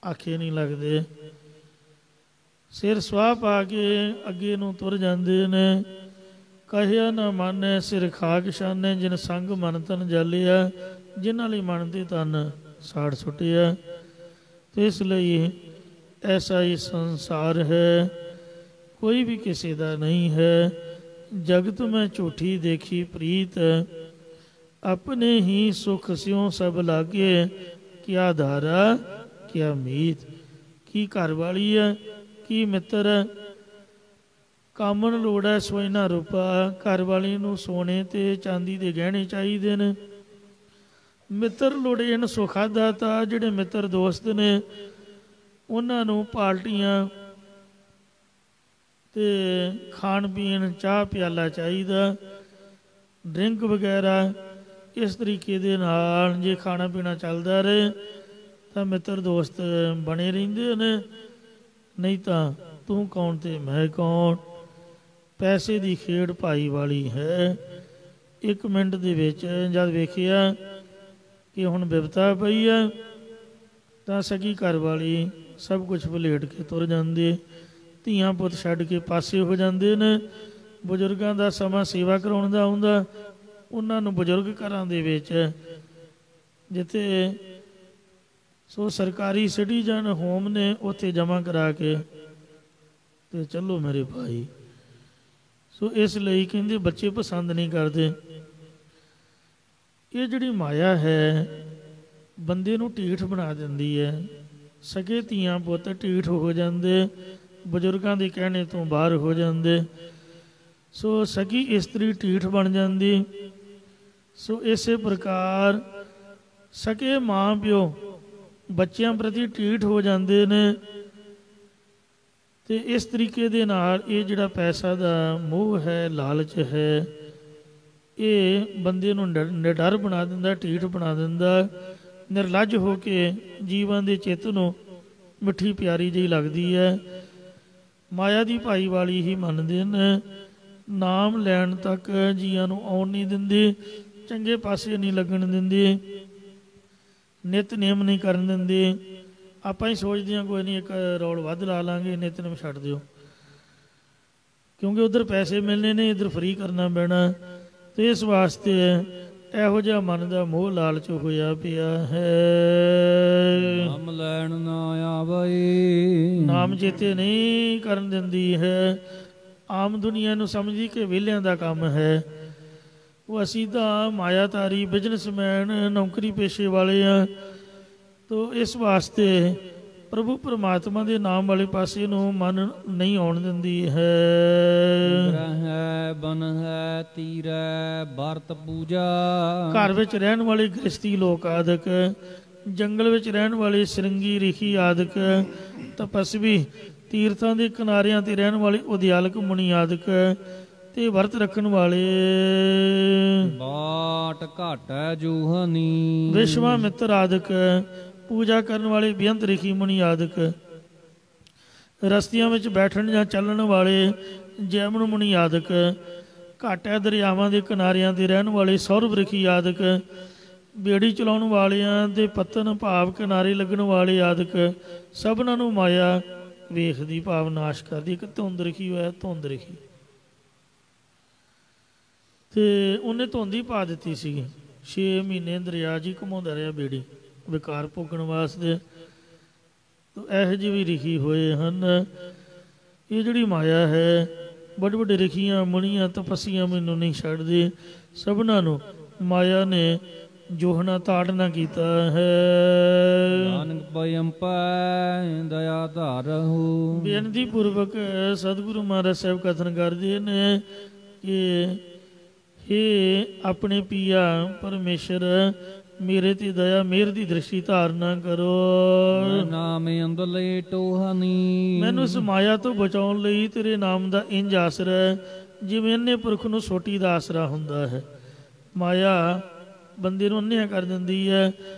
ਆਖੇ ਨਹੀਂ ਲੱਗਦੇ ਸਿਰ ਸਵਾਹ ਪਾ ਕੇ ਅੱਗੇ ਨੂੰ ਤੁਰ ਜਾਂਦੇ ਨੇ। ਕਹਿਆ ਨਾ ਮਾਨੇ ਸਿਰ ਖਾਕ ਛਾਨੇ ਜਿਨ ਸੰਗ ਮਨ ਤਨ ਜਾਲਿਆ ਜਿਨ੍ਹਾਂ ਲਈ ਮਨ ਤੇ ਤਨ ਸਾੜ ਸੁੱਟਿਆ। ਤੇ ਇਸ ਲਈ ਐਸਾ ਹੀ ਸੰਸਾਰ ਹੈ ਕੋਈ ਵੀ ਕਿਸੇ ਦਾ ਨਹੀਂ ਹੈ। जगत में झूठी देखी प्रीत अपने ही सुख स्यों सब लागे क्या धारा क्या मीत। की घर वाली है की मित्र है कामन लोड़ है सोना रूपा घर वाली नूं सोने ते चांदी दे गहने चाहिए ने। मित्र लोड़े इन सुखा दाता जिहड़े मित्र दोस्त ने उन्हां नूं पार्टियां ਤੇ ਖਾਣ ਪੀਣ ਚਾਹ ਪਿਆਲਾ ਚਾਹੀਦਾ ਡਰਿੰਕ ਵਗੈਰਾ ਇਸ ਤਰੀਕੇ ਦੇ ਨਾਲ ਜੇ ਖਾਣਾ ਪੀਣਾ ਚੱਲਦਾ ਰਹੇ ਤਾਂ ਮਿੱਤਰ ਦੋਸਤ ਬਣੇ ਰਹਿੰਦੇ ਨੇ ਨਹੀਂ ਤਾਂ ਤੂੰ ਕੌਣ ਤੇ ਮੈਂ ਕੌਣ। ਪੈਸੇ ਦੀ ਖੇਡ ਭਾਈ ਵਾਲੀ ਹੈ। 1 ਮਿੰਟ ਦੇ ਵਿੱਚ ਜਦ ਵੇਖਿਆ ਕਿ ਹੁਣ ਬਿਪਤਾ ਪਈ ਹੈ ਤਾਂ ਸਗੀ ਘਰ ਵਾਲੀ ਸਭ ਕੁਝ ਭੁਲੇਟ ਕੇ ਤੁਰ ਜਾਂਦੇ ਧੀਆਂ ਪੁੱਤ ਛੱਡ ਕੇ ਪਾਸੇ ਹੋ ਜਾਂਦੇ ਨੇ। ਬਜ਼ੁਰਗਾਂ ਦਾ ਸਮਾਂ ਸੇਵਾ ਕਰਾਉਣ ਦਾ ਆਉਂਦਾ ਉਹਨਾਂ ਨੂੰ ਬਜ਼ੁਰਗ ਘਰਾਂ ਦੇ ਵਿੱਚ ਜਿੱਥੇ ਸੋ ਸਰਕਾਰੀ ਸਿਟੀਜ਼ਨ ਹੋਮ ਨੇ ਉੱਥੇ ਜਮ੍ਹਾਂ ਕਰਾ ਕੇ ਤੇ ਚਲੋ ਮੇਰੇ ਭਾਈ। ਸੋ ਇਸ ਲਈ ਕਹਿੰਦੇ ਬੱਚੇ ਪਸੰਦ ਨਹੀਂ ਕਰਦੇ। ਇਹ ਜਿਹੜੀ ਮਾਇਆ ਹੈ ਬੰਦੇ ਨੂੰ ਢੀਠ ਬਣਾ ਦਿੰਦੀ ਹੈ। ਸਗੇ ਧੀਆਂ ਪੁੱਤ ਢੀਠ ਹੋ ਜਾਂਦੇ ਬਜ਼ੁਰਗਾਂ ਦੇ ਕਹਿਣੇ ਤੋਂ ਬਾਹਰ ਹੋ ਜਾਂਦੇ। ਸੋ ਸਗੀ ਇਸਤਰੀ ਢੀਠ ਬਣ ਜਾਂਦੀ। ਸੋ ਇਸੇ ਪ੍ਰਕਾਰ ਸਕੇ ਮਾਂ ਪਿਓ ਬੱਚਿਆਂ ਪ੍ਰਤੀ ਢੀਠ ਹੋ ਜਾਂਦੇ ਨੇ ਤੇ ਇਸ ਤਰੀਕੇ ਦੇ ਨਾਲ ਇਹ ਜਿਹੜਾ ਪੈਸਾ ਦਾ ਮੋਹ ਹੈ ਲਾਲਚ ਹੈ ਇਹ ਬੰਦੇ ਨੂੰ ਨਿਡਰ ਬਣਾ ਦਿੰਦਾ ਢੀਠ ਬਣਾ ਦਿੰਦਾ। ਨਿਰਲੱਜ ਹੋ ਕੇ ਜੀਵਨ ਦੇ ਚਿੱਤ ਨੂੰ ਮਿੱਠੀ ਪਿਆਰੀ ਜਿਹੀ ਲੱਗਦੀ ਹੈ। ਮਾਇਆ ਦੀ ਭਾਈ ਵਾਲੀ ਹੀ ਮੰਨਦੇ ਨੇ। ਨਾਮ ਲੈਣ ਤੱਕ ਜੀਆਂ ਨੂੰ ਆਉਣ ਨਹੀਂ ਦਿੰਦੇ ਚੰਗੇ ਪਾਸੇ ਨਹੀਂ ਲੱਗਣ ਦਿੰਦੇ ਨਿਤਨੇਮ ਨਹੀਂ ਕਰਨ ਦਿੰਦੇ। ਆਪਾਂ ਹੀ ਸੋਚਦੇ ਹਾਂ ਕੋਈ ਨਹੀਂ ਇੱਕ ਰੌਲ ਵੱਧ ਲਾ ਲਾਂਗੇ ਨਿਤਨੇਮ ਛੱਡ ਦਿਓ ਕਿਉਂਕਿ ਉੱਧਰ ਪੈਸੇ ਮਿਲਣੇ ਨੇ ਇੱਧਰ ਫਰੀ ਕਰਨਾ ਪੈਣਾ। ਤੇ ਇਸ ਵਾਸਤੇ ਇਹੋ ਜਿਹਾ ਮਨ ਦਾ ਮੋਹ ਲਾਲਚ ਹੋਇਆ ਪਿਆ ਹੈ। ਨਾਮ ਲੈਣ ਨਾ ਆਵੇ ਨਾਮ ਚੇਤੇ ਨਹੀਂ ਕਰਨ ਦਿੰਦੀ ਹੈ। ਆਮ ਦੁਨੀਆ ਨੂੰ ਸਮਝਦੀ ਕਿ ਵਿਹਲਿਆਂ ਦਾ ਕੰਮ ਹੈ। ਉਹ ਅਸੀਂ ਤਾਂ ਮਾਇਆਤਾਰੀ ਬਿਜ਼ਨਸਮੈਨ ਨੌਕਰੀ ਪੇਸ਼ੇ ਵਾਲੇ ਆ। ਤੋ ਇਸ ਵਾਸਤੇ ਪ੍ਰਭੂ ਪਰਮਾਤਮਾ ਦੇ ਨਾਮ ਵਾਲੇ ਪਾਸੇ ਨੂੰ ਮਨ ਨਹੀਂ ਆਉਣ ਦਿੰਦੀ ਹੈ। ਬਨ ਹੈ ਤੀਰੈ ਵਰਤ ਪੂਜਾ ਘਰ ਵਿੱਚ ਰਹਿਣ ਵਾਲੇ ਗ੍ਰਸਤੀ ਲੋਕ ਆਦਿਕ ਜੰਗਲ ਵਿੱਚ ਰਹਿਣ ਵਾਲੇ ਸ਼੍ਰਿੰਗੀ ਰਿਖੀ ਆਦਿਕ ਤਪਸਵੀ ਤੀਰਥਾਂ ਦੇ ਕਿਨਾਰਿਆਂ ਤੇ ਰਹਿਣ ਵਾਲੇ ਉਦਿਆਲਕ ਮੁਨੀ ਆਦਿਕ ਤੇ ਵਰਤ ਰੱਖਣ ਵਾਲੇ ਬਾਟ ਘਾਟੈ ਜੂਹਨੀ ਵਿਸ਼ਵਾਮਿੱਤਰ ਆਦਿਕ ਪੂਜਾ ਕਰਨ ਵਾਲੇ ਬੇਅੰਤ ਰਿਖੀ ਮੁਨੀ ਆਦਿਕ ਰਸਤਿਆਂ ਵਿੱਚ ਬੈਠਣ ਜਾਂ ਚੱਲਣ ਵਾਲੇ ਜੈਮਨ ਮੁਨੀ ਆਦਿਕ ਘਾਟੇ ਦਰਿਆਵਾਂ ਦੇ ਕਿਨਾਰਿਆਂ ਤੇ ਰਹਿਣ ਵਾਲੇ ਸੌਰਵ ਰਿਖੀ ਆਦਿਕ ਬੇੜੀ ਚਲਾਉਣ ਵਾਲਿਆਂ ਦੇ ਪਤਨ ਭਾਵ ਕਿਨਾਰੇ ਲੱਗਣ ਵਾਲੇ ਆਦਿਕ ਸਭਨਾਂ ਨੂੰ ਮਾਇਆ ਵੇਖਦੀ ਭਾਵ ਨਾਸ਼ ਕਰਦੀ। ਇੱਕ ਧੁੰਦ ਰਿਖੀ ਹੋਇਆ ਧੁੰਦ ਰਿਖੀ ਤੇ ਉਹਨੇ ਧੁੰਦ ਹੀ ਪਾ ਦਿੱਤੀ ਸੀਗੀ 6 ਮਹੀਨੇ ਦਰਿਆ ਜੀ ਘੁਮਾਉਂਦਾ ਰਿਹਾ ਬੇੜੀ ਵਿਕਾਰ ਭੋਗਣ ਵਾਸਤੇ। ਇਹੋ ਜਿਹੇ ਵੀ ਰਿਖੀ ਹੋਏ ਹਨ। ਇਹ ਜਿਹੜੀ ਮਾਇਆ ਹੈ ਵੱਡੇ ਵੱਡੇ ਰਿਖੀਆਂ ਮੁਨੀਆਂ ਤਪੱਸੀਆਂ ਮੈਨੂੰ ਨਹੀਂ ਛੱਡਦੇ। ਸਭਨਾਂ ਨੂੰ ਮਾਇਆ ਨੇ ਜੋਹਣਾ ਤਾੜ ਨਾ ਕੀਤਾ ਹੈ। ਨਾਨਕ ਭਇਮ ਪੈ ਦਇਆ ਧਾਰਹੁ। ਬੇਨਤੀ ਪੂਰਵਕ ਸਤਿਗੁਰੂ ਮਹਾਰਾਜ ਸਾਹਿਬ ਕਥਨ ਕਰਦੇ ਨੇ ਕਿ ਹੇ ਆਪਣੇ ਪੀਆ ਪਰਮੇਸ਼ਰ, ਮੇਰੇ ਤੇ ਦਇਆ ਮਿਹਰ ਦੀ ਦ੍ਰਿਸ਼ਟੀ ਧਾਰਨਾ ਕਰੋ। ਨਾਮ ਅੰਦਲੇ ਟੋਹਨੀ। ਮੈਨੂੰ ਇਸ ਮਾਇਆ ਤੋਂ ਬਚਾਉਣ ਲਈ ਤੇਰੇ ਨਾਮ ਦਾ ਇੰਜ ਆਸਰਾ ਹੈ ਜਿਵੇਂ ਅੰਨ੍ਹੇ ਪੁਰਖ ਨੂੰ ਸੋਟੀ ਦਾ ਆਸਰਾ ਹੁੰਦਾ ਹੈ। ਮਾਇਆ ਬੰਦੇ ਨੂੰ ਅੰਨ੍ਹਿਆ ਕਰ ਦਿੰਦੀ ਹੈ।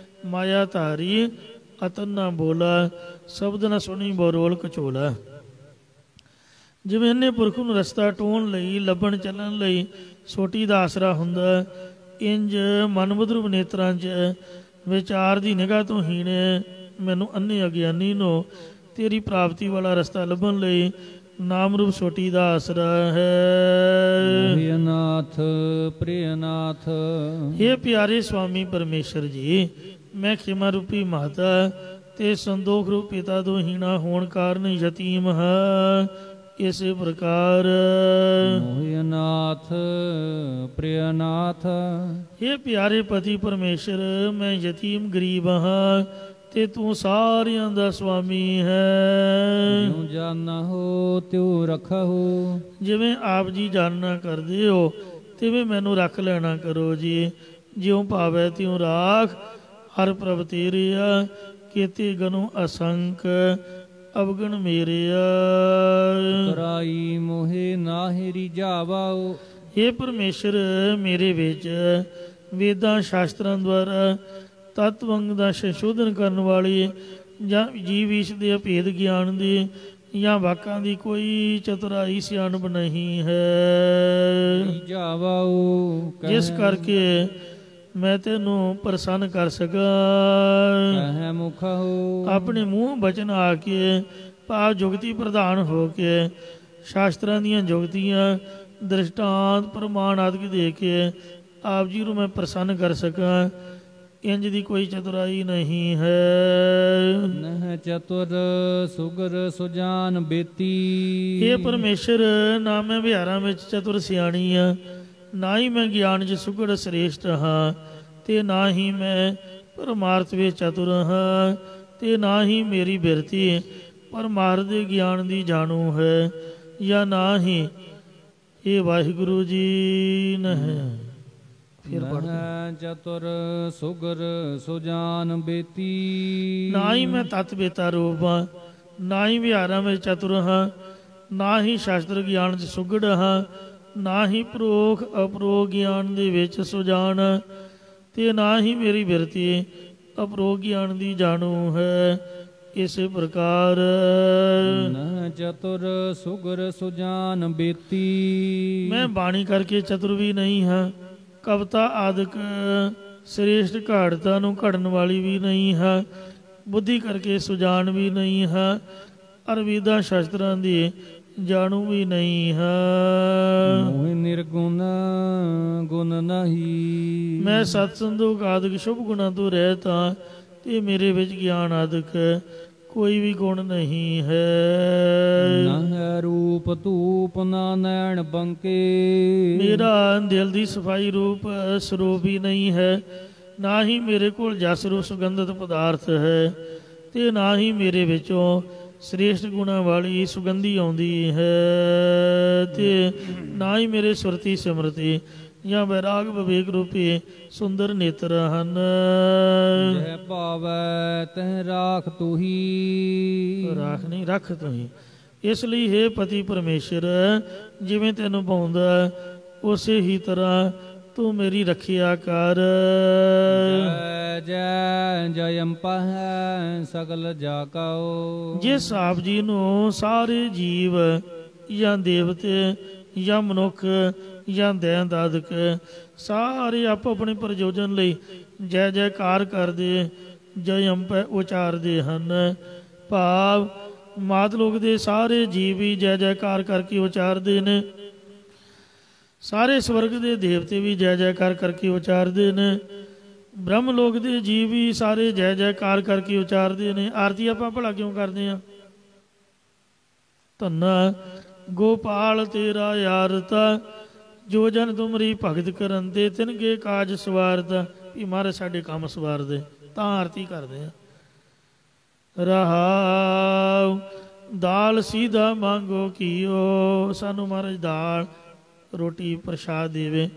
ਮਾਇਆ ਧਾਰੀ ਅਤਨ ਨਾ ਬੋਲਾ, ਸ਼ਬਦ ਨਾ ਸੁਣੀ ਬੋਰੋਲ ਕਚੋਲਾ। ਜਿਵੇਂ ਅੰਨ੍ਹੇ ਪੁਰਖ ਨੂੰ ਰਸਤਾ ਟੋਹਣ ਲਈ, ਲੱਭਣ ਚੱਲਣ ਲਈ ਸੋਟੀ ਦਾ ਆਸਰਾ ਹੁੰਦਾ, ਇੰਜ ਮਨਮੁਦਰੂਪ ਨੇਤਰਾਂ 'ਚ ਵਿਚਾਰ ਦੀ ਨਿਗਾਹ ਤੋਂ ਹੀਣੇ ਮੈਨੂੰ ਅੰਨ੍ਹੇ ਅਗਿਆਨੀ ਨੂੰ ਤੇਰੀ ਪ੍ਰਾਪਤੀ ਵਾਲਾ ਰਸਤਾ ਲੱਭਣ ਲਈ ਨਾਮ ਰੂਪ ਸੋਟੀ ਦਾ ਆਸਰਾ ਹੈ। ਨਾਥ ਪ੍ਰਿਯਨਾਥ। ਇਹ ਪਿਆਰੇ ਸੁਆਮੀ ਪਰਮੇਸ਼ਰ ਜੀ, ਮੈਂ ਖਿਮਾ ਰੂਪੀ ਮਾਤਾ ਤੇ ਸੰਦੋਖ ਰੂਪ ਪਿਤਾ ਤੋਂ ਹੀਣਾ ਹੋਣ ਕਾਰਨ ਯਤੀਮ ਹਾਂ। ਇਸੇ ਪ੍ਰਕਾਰ ਨਾਥ ਪ੍ਰਿਯਨਾਥ। ਇਹ ਪਿਆਰੇ ਪਤੀ ਪਰਮੇਸ਼ਰ, ਮੈਂ ਯਤੀਮ ਗਰੀਬ ਹਾਂ ਤੇ ਤੂੰ ਸਾਰਿਆਂ ਦਾ ਸੁਆਮੀ ਹੈ। ਜਿਉ ਜਾਨਾ ਹੋ ਤਿਉ ਰਖਹੁ। ਜਿਵੇਂ ਆਪ ਜੀ ਜਾਣਨਾ ਕਰਦੇ ਹੋ ਤਿਵੇਂ ਮੈਨੂੰ ਰੱਖ ਲੈਣਾ ਕਰੋ ਜੀ। ਜਿਉ ਭਾਵੈ ਤਿਉ ਰਾਖ, ਹਰ ਪ੍ਰਭ ਤੇਰਿਆ, ਕੀਤੇ ਗਨੁ ਅਸੰਖ ਅਵਗਣ ਮੇਰਿਆ। ਤਰਾਈ ਮੋਹਿ ਨਾਹਿ ਰਿਝਾਵਉ। ਇਹ ਪਰਮੇਸ਼ਰ, ਮੇਰੇ ਵਿੱਚ ਵੇਦਾਂ ਸ਼ਾਸਤਰਾਂ ਦੁਆਰਾ ਤਤਵੰਗ ਦਾ ਸੰਸ਼ੋਧਨ ਕਰਨ ਵਾਲੀ ਜਾਂ ਜੀਵ ਈਸ਼ ਦੇ ਅਭੇਦ ਗਿਆਨ ਦੀ ਜਾਂ ਵਾਕਾਂ ਦੀ ਕੋਈ ਚਤੁਰਾਈ ਸਿਆਣਪ ਨਹੀਂ ਹੈ, ਜਿਸ ਕਰਕੇ ਮੈਂ ਤੈਨੂੰ ਪ੍ਰਸੰਨ ਕਰ ਸਕਾਂ। ਆਪਣੇ ਮੂੰਹ ਬਚਨ ਆ ਕੇ ਭਾਵ ਜੁਗਤੀ ਪ੍ਰਧਾਨ ਹੋ ਕੇ ਸ਼ਾਸਤਰਾਂ ਦੀਆਂ ਜੁਗਤੀਆਂ ਦ੍ਰਿਸ਼ਟਾਂਤ ਪ੍ਰਮਾਣ ਆਦਿ ਦੇ ਕੇ ਆਪ ਜੀ ਨੂੰ ਮੈਂ ਪ੍ਰਸੰਨ ਕਰ ਸਕਾਂ। ਇੰਜ ਦੀ ਕੋਈ ਚਤੁਰਾਈ ਨਹੀਂ ਹੈ। ਨਹ ਚਤੁਰ ਸੁਗਰ ਸੁਜਾਨ ਬੇਤੀ। ਇਹ ਪਰਮੇਸ਼ਰ, ਨਾ ਮੈਂ ਵਿਹਾਰਾਂ ਵਿੱਚ ਚਤੁਰ ਸਿਆਣੀ ਆ, ਨਾ ਹੀ ਮੈਂ ਗਿਆਨ 'ਚ ਸੁਗੜ ਸ੍ਰੇਸ਼ਟ ਹਾਂ, ਤੇ ਨਾ ਹੀ ਮੈਂ ਪਰਮਾਰਥ ਵਿੱਚ ਚਤੁਰ ਹਾਂ, ਤੇ ਨਾ ਹੀ ਮੇਰੀ ਬਿਰਤੀ ਪਰਮਾਰਥ ਦੇ ਗਿਆਨ ਦੀ ਜਾਣੂ ਹੈ, ਜਾਂ ਨਾ ਹੀ ਇਹ ਵਾਹਿਗੁਰੂ ਜੀ ਨਹਿ। ਫਿਰ ਚਤੁਰ ਸੁਗਰ ਸੁਜਾਨ ਬੇਤੀ। ਨਾ ਹੀ ਮੈਂ ਤਤ ਬੇਤਾ ਰੂਪ ਹਾਂ, ਨਾ ਹੀ ਵਿਹਾਰਾਂ ਵਿੱਚ ਚਤੁਰ ਹਾਂ, ਨਾ ਹੀ ਸ਼ਾਸਤਰ ਗਿਆਨ 'ਚ ਸੁਗੜ ਹਾਂ, ਨਾ ਹੀ ਪ੍ਰੋਖ ਅਪਰੋਖ ਗਿਆਨ ਦੇ ਵਿੱਚ ਸੁਜਾਨ, ਤੇ ਨਾ ਹੀ ਮੇਰੀ ਬਿਰਤੀ ਅਪਰੋਖ ਗਿਆਨ ਦੀ ਜਾਣੂ ਹੈ। ਇਸੇ ਪ੍ਰਕਾਰ ਨਹ ਚਤੁਰ ਸੁਗਰ ਸੁਜਾਨ ਬੇਤੀ। ਮੈਂ ਬਾਣੀ ਕਰਕੇ ਚਤੁਰ ਵੀ ਨਹੀਂ ਹਾਂ, ਕਵਿਤਾ ਆਦਿਕ ਸ੍ਰੇਸ਼ਟ ਘਾੜਤਾ ਨੂੰ ਘੜਨ ਵਾਲੀ ਵੀ ਨਹੀਂ ਹਾਂ, ਬੁੱਧੀ ਕਰਕੇ ਸੁਜਾਨ ਵੀ ਨਹੀਂ ਹਾਂ, ਅਰ ਵੇਦਾਂ ਸ਼ਾਸਤਰਾਂ ਦੀ ਜਾਣੂ ਵੀ ਨਹੀਂ ਹਾਂ। ਮੋਹਿ ਨਿਰਗੁਣ ਗੁਣ ਨਹੀਂ। ਮੈਂ ਸਤ ਸੰਤੋਖ ਆਦਿਕ ਸ਼ੁਭ ਗੁਣਾਂ ਤੋਂ ਰਹਿਤ ਹਾਂ, ਤੇ ਮੇਰੇ ਵਿੱਚ ਗਿਆਨ ਆਦਿਕ ਕੋਈ ਵੀ ਗੁਣ ਨਹੀਂ ਹੈ। ਨਾ ਹੈ ਰੂਪ ਧੂਪ ਨਾ ਨੈਣ ਬੰਕੇ। ਮੇਰਾ ਦਿਲ ਦੀ ਸਫਾਈ ਰੂਪ ਸਰੂਪ ਹੀ ਨਹੀਂ ਹੈ, ਨਾ ਹੀ ਮੇਰੇ ਕੋਲ ਜਸ ਰੂਪ ਸੁਗੰਧਿਤ ਪਦਾਰਥ ਹੈ, ਤੇ ਨਾ ਹੀ ਮੇਰੇ ਵਿੱਚੋਂ ਸ੍ਰੇਸ਼ਟ ਗੁਣਾਂ ਵਾਲੀ ਸੁਗੰਧੀ ਆਉਂਦੀ ਹੈ, ਤੇ ਨਾ ਹੀ ਮੇਰੇ ਸੁਰਤੀ ਸਿਮਰਤੀ ਜਾਂ ਵੈਰਾਗ ਵਿਵੇਕ ਰੂਪੀ ਸੁੰਦਰ ਨੇਤਰ ਹਨ। ਜੈ ਭਾਵੈ ਤਹਿ ਰਾਖ ਤੁਹੀ। ਰਾਖ ਨਹੀਂ, ਰੱਖ ਤੁਹੀ। ਇਸ ਲਈ ਹੈ ਪਤੀ ਪਰਮੇਸ਼ਰ, ਜਿਵੇਂ ਤੈਨੂੰ ਪਾਉਂਦਾ ਉਸੇ ਹੀ ਤਰ੍ਹਾਂ ਤੂੰ ਮੇਰੀ ਰੱਖਿਆ ਕਰ। ਜੈ ਜੈ ਜਯੰਪਹਿ ਸਗਲ ਜਾਕਉ। ਜਿਸ ਆਪ ਜੀ ਨੂੰ ਸਾਰੇ ਜੀਵ ਜਾਂ ਦੇਵਤੇ ਜਾਂ ਮਨੁੱਖ ਜਾਂ ਦੈਂਤ ਆਦਿਕ ਸਾਰੇ ਆਪੋ ਆਪਣੇ ਪ੍ਰਯੋਜਨ ਲਈ ਜੈ ਜੈਕਾਰ ਕਰਦੇ, ਜੈ ਅੰਪੈ ਉਚਾਰਦੇ ਹਨ। ਭਾਵ ਮਾਤ ਲੋਕ ਦੇ ਸਾਰੇ ਜੀਵ ਵੀ ਜੈ ਜੈਕਾਰ ਕਰਕੇ ਉਚਾਰਦੇ ਨੇ, ਸਾਰੇ ਸਵਰਗ ਦੇ ਦੇਵਤੇ ਵੀ ਜੈ ਜੈਕਾਰ ਕਰਕੇ ਉਚਾਰਦੇ ਨੇ, ਬ੍ਰਹਮ ਲੋਕ ਦੇ ਜੀਵ ਵੀ ਸਾਰੇ ਜੈ ਜੈਕਾਰ ਕਰਕੇ ਉਚਾਰਦੇ ਨੇ। ਆਰਤੀ ਆਪਾਂ ਭਲਾ ਕਿਉਂ ਕਰਦੇ ਹਾਂ? ਧੰਨਾ ਗੋਪਾਲ ਤੇਰਾ ਯਾਰਤਾ ਜੋ ਜਨ ਤੁਮਰੀ ਭਗਤ ਕਰਨ ਤੇ ਤਿਨਕੇ ਕਾਜ ਸਵਾਰਦਾ। ਵੀ ਮਹਾਰਾਜ ਸਾਡੇ ਕੰਮ ਸਵਾਰਦੇ, ਤਾਂ ਆਰਤੀ ਕਰਦੇ ਆ। ਰਹਾਉ ਦਾਲ ਸੀਧਾ ਮੰਗੋ ਘੀਓ। ਸਾਨੂੰ ਮਹਾਰਾਜ ਦਾਲ ਰੋਟੀ ਪ੍ਰਸ਼ਾਦ ਦੇਵੇ,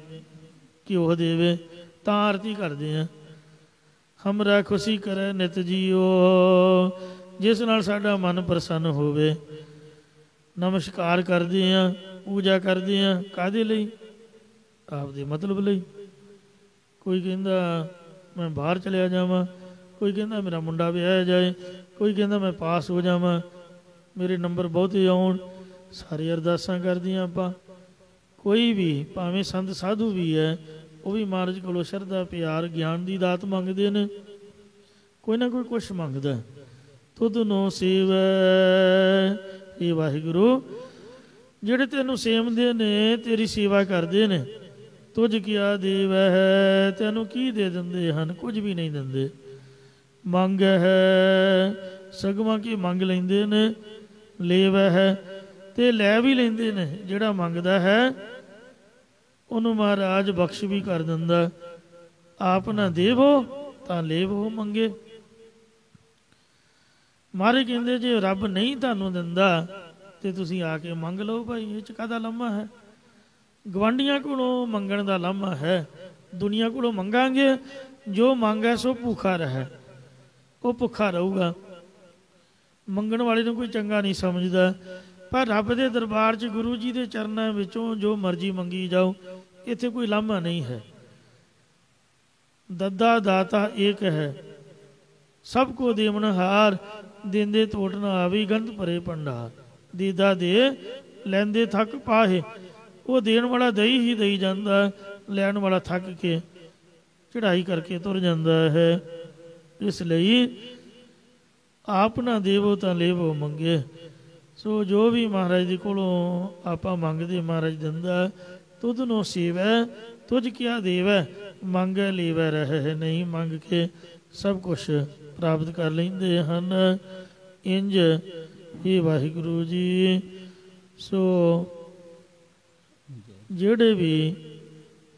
ਘਿਓ ਦੇਵੇ, ਤਾਂ ਆਰਤੀ ਕਰਦੇ ਆ। ਹਮਰਾ ਖੁਸ਼ੀ ਕਰੇ ਨਿਤ ਜੀਓ। ਜਿਸ ਨਾਲ ਸਾਡਾ ਮਨ ਪ੍ਰਸੰਨ ਹੋਵੇ। ਨਮਸਕਾਰ ਕਰਦੇ ਆ, ਪੂਜਾ ਕਰਦੇ ਆ, ਕਾਹਦੇ ਲਈ? ਆਪਦੇ ਮਤਲਬ ਲਈ। ਕੋਈ ਕਹਿੰਦਾ ਮੈਂ ਬਾਹਰ ਚਲਿਆ ਜਾਵਾਂ, ਕੋਈ ਕਹਿੰਦਾ ਮੇਰਾ ਮੁੰਡਾ ਵਿਆਹਿਆ ਜਾਏ, ਕੋਈ ਕਹਿੰਦਾ ਮੈਂ ਪਾਸ ਹੋ ਜਾਵਾਂ, ਮੇਰੇ ਨੰਬਰ ਬਹੁਤੇ ਆਉਣ। ਸਾਰੀ ਅਰਦਾਸਾਂ ਕਰਦੀਆਂ ਆਪਾਂ। ਕੋਈ ਵੀ ਭਾਵੇਂ ਸੰਤ ਸਾਧੂ ਵੀ ਹੈ, ਉਹ ਵੀ ਮਹਾਰਾਜ ਕੋਲੋਂ ਸ਼ਰਧਾ ਪਿਆਰ ਗਿਆਨ ਦੀ ਦਾਤ ਮੰਗਦੇ ਨੇ। ਕੋਈ ਨਾ ਕੋਈ ਕੁਛ ਮੰਗਦਾ। ਤੁਧ ਨੂੰ ਸੇਵੈ ਇਹ ਵਾਹਿਗੁਰੂ, ਜਿਹੜੇ ਤੈਨੂੰ ਸੇਵਦੇ ਨੇ, ਤੇਰੀ ਸੇਵਾ ਕਰਦੇ ਨੇ। ਤੁਝ ਕਿਆ ਦੇਵੈ ਹੈ, ਤੈਨੂੰ ਕੀ ਦੇ ਦਿੰਦੇ ਹਨ? ਕੁਝ ਵੀ ਨਹੀਂ ਦਿੰਦੇ। ਮੰਗ ਹੈ ਸਗਵਾਂ ਕੀ ਮੰਗ ਲੈਂਦੇ ਨੇ। ਲੇਵੈ ਹੈ ਤੇ ਲੈ ਵੀ ਲੈਂਦੇ ਨੇ। ਜਿਹੜਾ ਮੰਗਦਾ ਹੈ ਉਹਨੂੰ ਮਹਾਰਾਜ ਬਖਸ਼ ਵੀ ਕਰ ਦਿੰਦਾ। ਆਪ ਨਾ ਦੇਵੋ ਤਾਂ ਲੇਵੋ ਮੰਗੇ। ਮਹਾਰਾਜ ਕਹਿੰਦੇ ਜੇ ਰੱਬ ਨਹੀਂ ਤੁਹਾਨੂੰ ਦਿੰਦਾ ਤੇ ਤੁਸੀਂ ਆ ਕੇ ਮੰਗ ਲਓ। ਭਾਈ ਇਹ 'ਚ ਕਾਹਦਾ ਲਾਮਾ ਹੈ? ਗਵਾਂਢੀਆਂ ਕੋਲੋਂ ਮੰਗਣ ਦਾ ਲਾਮਾ ਹੈ। ਦੁਨੀਆ ਕੋਲੋਂ ਮੰਗਾਂਗੇ, ਜੋ ਮੰਗੇ ਸੋ ਭੁੱਖਾ ਰਹੇ, ਉਹ ਭੁੱਖਾ ਰਹੂਗਾ। ਮੰਗਣ ਵਾਲੇ ਨੂੰ ਕੋਈ ਚੰਗਾ ਨਹੀਂ ਸਮਝਦਾ। ਪਰ ਰੱਬ ਦੇ ਦਰਬਾਰ 'ਚ ਗੁਰੂ ਜੀ ਦੇ ਚਰਨਾਂ ਵਿੱਚੋਂ ਜੋ ਮਰਜ਼ੀ ਮੰਗੀ ਜਾਓ, ਇੱਥੇ ਕੋਈ ਲਾਮਾ ਨਹੀਂ ਹੈ। ਦੱਦਾ ਦਾਤਾ ਏਕ ਹੈ, ਸਭ ਕੋ ਦੇਵਨਹਾਰ। ਦਿੰਦੇ ਤੋਟ ਨਾ ਆਵੀ, ਗੰਧ ਭਰੇ ਭੰਡਾਰ। ਦੀਦਾ ਦੇ ਲੈਂਦੇ ਥੱਕ ਪਾਹੇ। ਉਹ ਦੇਣ ਵਾਲਾ ਦਈ ਹੀ ਦਈ ਜਾਂਦਾ, ਲੈਣ ਵਾਲਾ ਥੱਕ ਕੇ ਚੜ੍ਹਾਈ ਕਰਕੇ ਤੁਰ ਜਾਂਦਾ ਹੈ। ਇਸ ਲਈ ਆਪ ਨਾ ਦੇਵੋ ਤਾਂ ਲੇਵੋ ਮੰਗੇ। ਸੋ ਜੋ ਵੀ ਮਹਾਰਾਜ ਦੇ ਕੋਲੋਂ ਆਪਾਂ ਮੰਗਦੇ, ਮਹਾਰਾਜ ਦਿੰਦਾ। ਤੁਧ ਨੂੰ ਸੇਵੈ ਤੁਝ ਕਿਆ ਦੇਵੈ, ਮੰਗੈ ਲੇਵੈ ਰਹੇ। ਨਹੀਂ ਮੰਗ ਕੇ ਸਭ ਕੁਛ ਪ੍ਰਾਪਤ ਕਰ ਲੈਂਦੇ ਹਨ। ਇੰਝ ਹੀ ਵਾਹਿਗੁਰੂ ਜੀ। ਸੋ ਜਿਹੜੇ ਵੀ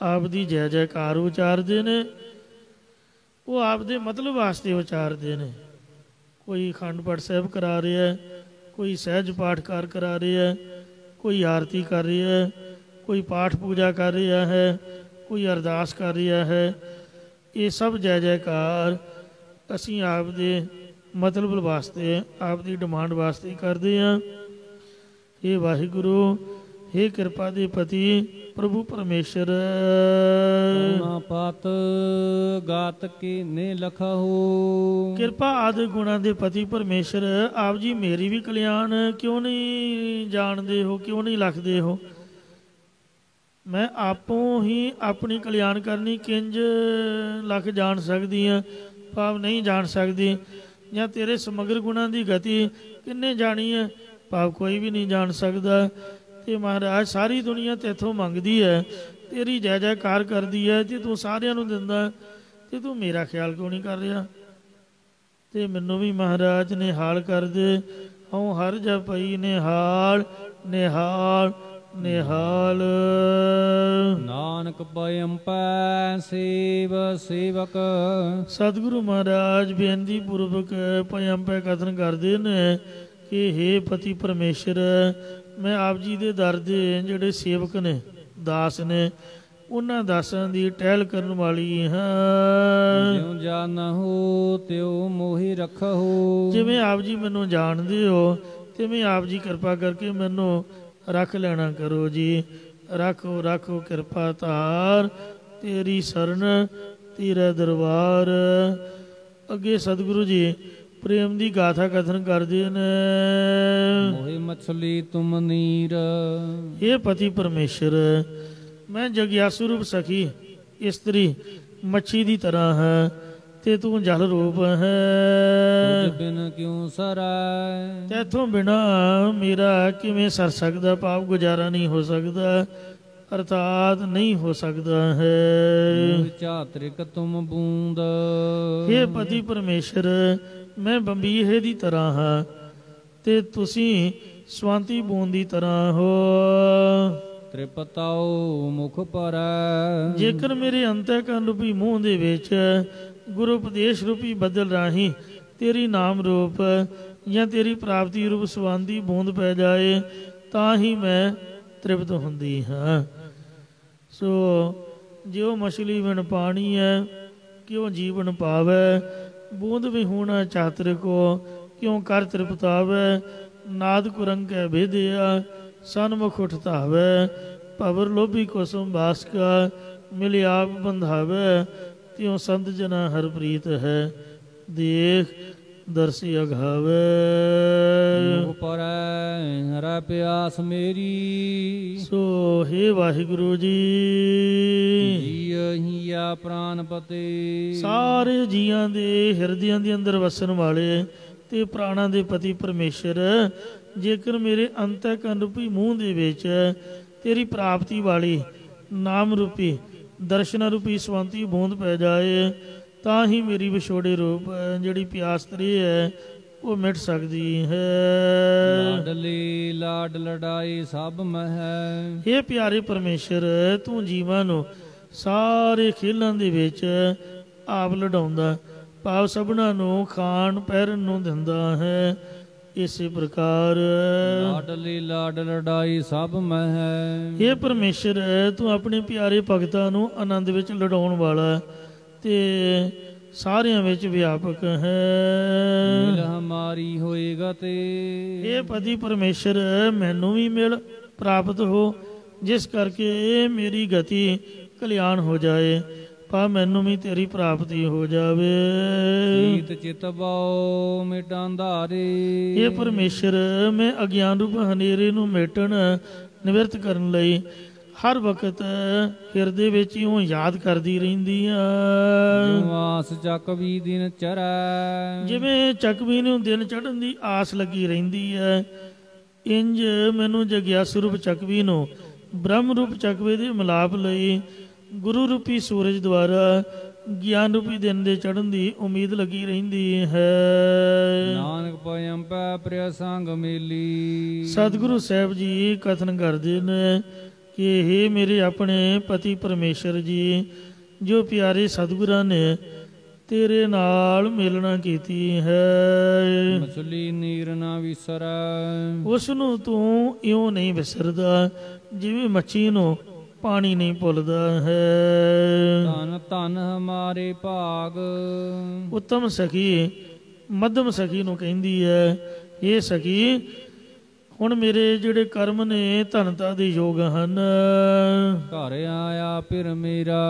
ਆਪ ਦੀ ਜੈ ਜੈਕਾਰ ਉਚਾਰਦੇ ਨੇ, ਉਹ ਆਪਦੇ ਮਤਲਬ ਵਾਸਤੇ ਉਚਾਰਦੇ ਨੇ। ਕੋਈ ਅਖੰਡ ਪਾਠ ਸਾਹਿਬ ਕਰਾ ਰਿਹਾ, ਕੋਈ ਸਹਿਜ ਪਾਠਕਾਰ ਕਰਾ ਰਿਹਾ, ਕੋਈ ਆਰਤੀ ਕਰ ਰਿਹਾ, ਕੋਈ ਪਾਠ ਪੂਜਾ ਕਰ ਰਿਹਾ ਹੈ, ਕੋਈ ਅਰਦਾਸ ਕਰ ਰਿਹਾ ਹੈ। ਇਹ ਸਭ ਜੈ ਜੈਕਾਰ ਅਸੀਂ ਆਪਦੇ ਮਤਲਬ ਵਾਸਤੇ, ਆਪਦੀ ਡਿਮਾਂਡ ਵਾਸਤੇ ਕਰਦੇ ਹਾਂ। ਇਹ ਵਾਹਿਗੁਰੂ, हे ਕਿਰਪਾ ਦੇ ਪਤੀ ਪ੍ਰਭੂ ਪਰਮੇਸ਼ਰ। ਪਤ ਗਾਤ ਕੀ ਨੇ ਲਖਹੁ। ਕਿਰਪਾ ਆਦਿ ਗੁਣਾਂ ਦੇ ਪਤੀ ਪਰਮੇਸ਼ਰ, ਆਪ ਜੀ ਮੇਰੀ ਵੀ ਕਲਿਆਣ ਕਿਉਂ ਨਹੀਂ ਜਾਣਦੇ ਹੋ, ਕਿਉਂ ਨਹੀਂ ਲਿਖਦੇ ਹੋ? ਮੈਂ ਆਪੋਂ ਹੀ ਆਪਣੀ ਕਲਿਆਣ ਕਰਨੀ ਕਿੰਝ ਲੱਖ ਜਾਣ ਸਕਦੀ ਹਾਂ? ਭਾਵ ਨਹੀਂ ਜਾਣ ਸਕਦੀ। ਜਾਂ ਤੇਰੇ ਸਮਗਰ ਗੁਣਾਂ ਦੀ ਗਤੀ ਕਿੰਨੇ ਜਾਣੀ ਹੈ? ਭਾਵ ਕੋਈ ਵੀ ਨਹੀਂ ਜਾਣ ਸਕਦਾ। ਤੇ ਮਹਾਰਾਜ ਸਾਰੀ ਦੁਨੀਆ ਤੇਥੋਂ ਮੰਗਦੀ ਹੈ, ਤੇਰੀ ਜੈ ਜੈਕਾਰ ਕਰਦੀ ਹੈ, ਤੇ ਤੂੰ ਸਾਰਿਆਂ ਨੂੰ ਦਿੰਦਾ, ਤੇ ਤੂੰ ਮੇਰਾ ਖਿਆਲ ਕਿਉਂ ਨਹੀਂ ਕਰ ਰਿਹਾ? ਤੇ ਮੈਨੂੰ ਵੀ ਮਹਾਰਾਜ ਨਿਹਾਲ ਕਰ ਦੇ। ਹਉ ਹਰ ਜਪਈ ਨਿਹਾਲ ਨਿਹਾਲ ਨਿਹਾਲ। ਨਾਨਕ ਪਇਮ ਪੈ ਸੇਵ ਸੇਵਕ। ਸਤਿਗੁਰੂ ਮਹਾਰਾਜ ਬੇਨਤੀ ਪੂਰਵਕ ਪਇਮ ਪੈ ਕਥਨ ਕਰਦੇ ਨੇ ਕਿ हे ਪਤੀ ਪਰਮੇਸ਼ਰ, ਮੈਂ ਆਪ ਜੀ ਦੇ ਦਰ ਦੇ ਜਿਹੜੇ ਸੇਵਕ ਨੇ, ਦਾਸ ਨੇ, ਉਹਨਾਂ ਦਾਸਾਂ ਦੀ ਟਹਿਲ ਕਰਨ ਵਾਲੀ ਹਾਂ। ਜਿਉ ਜਾਣਹੁ ਤਿਉ ਮੋਹਿ ਰੱਖਹੁ। ਜਿਵੇਂ ਆਪ ਜੀ ਮੈਨੂੰ ਜਾਣਦੇ ਹੋ, ਤਿਵੇਂ ਆਪ ਜੀ ਕਿਰਪਾ ਕਰਕੇ ਮੈਨੂੰ ਰੱਖ ਲੈਣਾ ਕਰੋ ਜੀ। ਰੱਖੋ ਰੱਖੋ ਕਿਰਪਾ ਧਾਰ, ਤੇਰੀ ਸਰਨ ਤੇਰਾ ਦਰਬਾਰ। ਅੱਗੇ ਸਤਿਗੁਰੂ ਜੀ ਪ੍ਰੇਮ ਦੀ ਗਾਥਾ ਕਥਨ ਕਰਦੇ ਨੇ। ਮੋਹਿ ਮਛਲੀ ਤੁਮ ਨੀਰ। ਇਹ ਪਤੀ ਪਰਮੇਸ਼ਰ, ਮੈਂ ਜਗਿਆਸੂ ਰੂਪ ਸਖੀ ਇਸਤਰੀ ਮੱਛੀ ਦੀ ਤਰ੍ਹਾਂ ਹੈ, ਤੇ ਤੂੰ ਜਲ ਰੂਪ ਹੈ। ਤੁਝ ਬਿਨ ਕਿਉ ਸਰੈ। ਤੈਥੋਂ ਬਿਨਾ ਮੇਰਾ ਕਿਵੇਂ ਸਰ ਸਕਦਾ? ਭਾਵ ਗੁਜ਼ਾਰਾ ਨਹੀਂ ਹੋ ਸਕਦਾ, ਅਰਥਾਤ ਨਹੀਂ ਹੋ ਸਕਦਾ ਹੈ। ਚਾਤ੍ਰਿਕ ਤੁਮ ਬੂੰਦ। ਇਹ ਪਤੀ ਪਰਮੇਸ਼ਰ, ਮੈਂ ਬੰਬੀਹੇ ਦੀ ਤਰ੍ਹਾਂ ਹਾਂ, ਤੇ ਤੁਸੀਂ ਸਵਾਂਤੀ ਬੂੰਦ ਦੀ ਤਰ੍ਹਾਂ ਹੋ। ਤ੍ਰਿਪਤਾਉ ਮੁਖ ਪਰੈ। ਜੇਕਰ ਮੇਰੇ ਅੰਤःਕਰਨ ਰੂਪੀ ਮੂੰਹ ਦੇ ਵਿੱਚ ਗੁਰੂ ਉਪਦੇਸ਼ ਰੂਪੀ ਬਦਲ ਰਾਹੀਂ ਤੇਰੀ ਨਾਮ ਰੂਪ ਜਾਂ ਤੇਰੀ ਪ੍ਰਾਪਤੀ ਰੂਪ ਸਵੰਦੀ ਬੂੰਦ ਪੈ ਜਾਏ ਤਾਂ ਹੀ ਮੈਂ ਤ੍ਰਿਪਤ ਹੁੰਦੀ ਹਾਂ। ਸੋ ਜਿਉ ਮਛਲੀ ਬਿਨ ਪਾਣੀ ਹੈ ਕਿਉਂ ਜੀਵਨ ਪਾਵੈ, ਬੂੰਦ ਵਿਹੂਣਾ ਚਾਤਰ ਕੋ ਕਿਉਂ ਕਰ ਤ੍ਰਿਪਤਾਵੈ। ਨਾਦ ਕੁਰੰਕੈ ਭੇਦਿਆ ਸਨਮੁਖ ਉਠਤਾਵੈ, ਭਵਰ ਲੋਭੀ ਕੋ ਸੰਭਾਸ ਕਾ ਮਿਲ ਆਪ ਬੰਧਾਵੈ। ਤਿਉ ਸੰਤ ਜਨਾ ਹਰ ਪ੍ਰੀਤ ਹੈ ਦੇਖ ਦਰਸੀ ਅਘਾਵੈ। ਮੁਖ ਪਰੈ ਹਰੈ ਪਿਆਸ ਮੇਰੀ, ਸੋ ਹੇ ਵਾਹਿਗੁਰੂ ਜੀ, ਜੀਅ ਪ੍ਰਾਨ ਪਤੇ। ਸਾਰੇ ਜੀਆਂ ਦੇ ਹਿਰਦਿਆਂ ਦੇ ਅੰਦਰ ਵਸਣ ਵਾਲੇ ਤੇ ਪ੍ਰਾਣਾਂ ਦੇ ਪਤੀ ਪਰਮੇਸ਼ਰ, ਜੇਕਰ ਮੇਰੇ ਅੰਤःਕਰਨ ਰੂਪੀ ਮੂੰਹ ਦੇ ਵਿੱਚ ਤੇਰੀ ਪ੍ਰਾਪਤੀ ਵਾਲੀ ਨਾਮ ਰੂਪੀ ਦਰਸ਼ਨ ਰੂਪੀ ਸਵੰਤੀ ਬੂੰਦ ਪੈ ਜਾਏ ਤਾਂ ਹੀ ਮੇਰੀ ਵਿਛੋੜੇ ਰੂਪ ਜਿਹੜੀ ਪਿਆਸ ਤਰੀ ਹੈ ਉਹ ਮਿਟ ਸਕਦੀ ਹੈ। ਲਾਡਲੀ ਲਾਡ ਲੜਾਈ ਸਭ ਮਹਿ, ਇਹ ਪਿਆਰੇ ਪਰਮੇਸ਼ਰ ਤੂੰ ਜੀਵਾਂ ਨੂੰ ਸਾਰੇ ਖੇਲਾਂ ਦੇ ਵਿੱਚ ਆਪ ਲੜਾਉਂਦਾ, ਭਾਵ ਸਭਨਾਂ ਨੂੰ ਖਾਣ ਪਹਿਰਨ ਨੂੰ ਦਿੰਦਾ ਹੈ। ਇਸੇ ਪ੍ਰਕਾਰ ਲਾਡਲੀ ਲਾਡ ਲੜਾਈ ਸਭ ਮਹਿ, ਇਹ ਪਰਮੇਸ਼ਰ ਤੂੰ ਆਪਣੇ ਪਿਆਰੇ ਭਗਤਾਂ ਨੂੰ ਆਨੰਦ ਵਿੱਚ ਲੜਾਉਣ ਵਾਲਾ ਤੇ ਸਾਰਿਆਂ ਵਿੱਚ ਵਿਆਪਕ ਹੈ। ਮਿਲ ਹਮਾਰੀ ਹੋਏਗਾ ਤੇ, ਇਹ ਪਤੀ ਪਰਮੇਸ਼ਰ ਮੈਨੂੰ ਵੀ ਮਿਲ ਪ੍ਰਾਪਤ ਹੋ, ਜਿਸ ਕਰਕੇ ਮੇਰੀ ਗਤੀ ਕਲਿਆਣ ਹੋ ਜਾਏ, ਪਾ ਮੈਨੂੰ ਵੀ ਤੇਰੀ ਪ੍ਰਾਪਤੀ ਹੋ ਜਾਵੇ। ਚੀਤ ਚਿਤ ਬਾਉ ਮਿਟਾਂ ਧਾਰੇ, ਇਹ ਪਰਮੇਸ਼ਰ ਮੈਂ ਅਗਿਆਨ ਰੂਪ ਹਨੇਰੇ ਨੂੰ ਮੇਟਣ ਨਿਵਰਤ ਕਰਨ ਲਈ ਹਰ ਵਕਤ ਹਿਰਦੇ ਵਿੱਚ ਇਉਂ ਯਾਦ ਕਰਦੀ ਰਹਿੰਦੀ ਆ। ਆਸ ਚੱਕਵੀ ਦਿਨ ਚਰੈ, ਜਿਵੇਂ ਚੱਕਵੀ ਨੂੰ ਦਿਨ ਚੜ੍ਹਨ ਦੀ ਆਸ ਲੱਗੀ ਰਹਿੰਦੀ ਹੈ, ਇੰਜ ਮੈਨੂੰ ਜਗਿਆਸੂ ਰੂਪ ਚੱਕਵੀ ਨੂੰ ਬ੍ਰਹਮ ਰੂਪ ਚੱਕਵੇ ਦੇ ਮਿਲਾਪ ਲਈ ਗੁਰੂ ਰੂਪੀ ਸੂਰਜ ਦੁਆਰਾ ਗਿਆਨ ਰੂਪੀ ਦਿਨ ਦੇ ਚੜ੍ਹਨ ਦੀ ਉਮੀਦ ਲੱਗੀ ਰਹਿੰਦੀ ਹੈ। ਨਾਨਕ ਪਇਮ ਪੈ ਪ੍ਰਿਆ ਸੰਗ ਮੇਲੀ, ਸਤਿਗੁਰੂ ਸਾਹਿਬ ਜੀ ਕਥਨ ਕਰਦੇ ਨੇ ਕਿ ਹੇ ਮੇਰੇ ਆਪਣੇ ਪਤੀ ਪਰਮੇਸ਼ਰ ਜੀ, ਜੋ ਪਿਆਰੇ ਸਤਿਗੁਰਾਂ ਨੇ ਤੇਰੇ ਨਾਲ ਮਿਲਣਾ ਕੀਤੀ ਹੈ, ਮਛਲੀ ਨੀਰ ਨਾ ਵਿਸਰੈ। ਉਸ ਨੂੰ ਤੂੰ ਇਉਂ ਨਹੀਂ ਵਿਸਰਦਾ ਜਿਵੇਂ ਮੱਛੀ ਨੂੰ ਪਾਣੀ ਨਹੀਂ ਭੁੱਲਦਾ ਹੈ। ਧਨ ਧਨ ਹਮਾਰੇ ਭਾਗ, ਉੱਤਮ ਸਖੀ ਮੱਧਮ ਸਖੀ ਨੂੰ ਕਹਿੰਦੀ ਹੈ, ਇਹ ਸਖੀ ਹੁਣ ਮੇਰੇ ਜਿਹੜੇ ਕਰਮ ਨੇ ਧਨਤਾ ਦੇ ਯੋਗ ਹਨ, ਘਰ ਆਇਆ ਫਿਰ ਮੇਰਾ।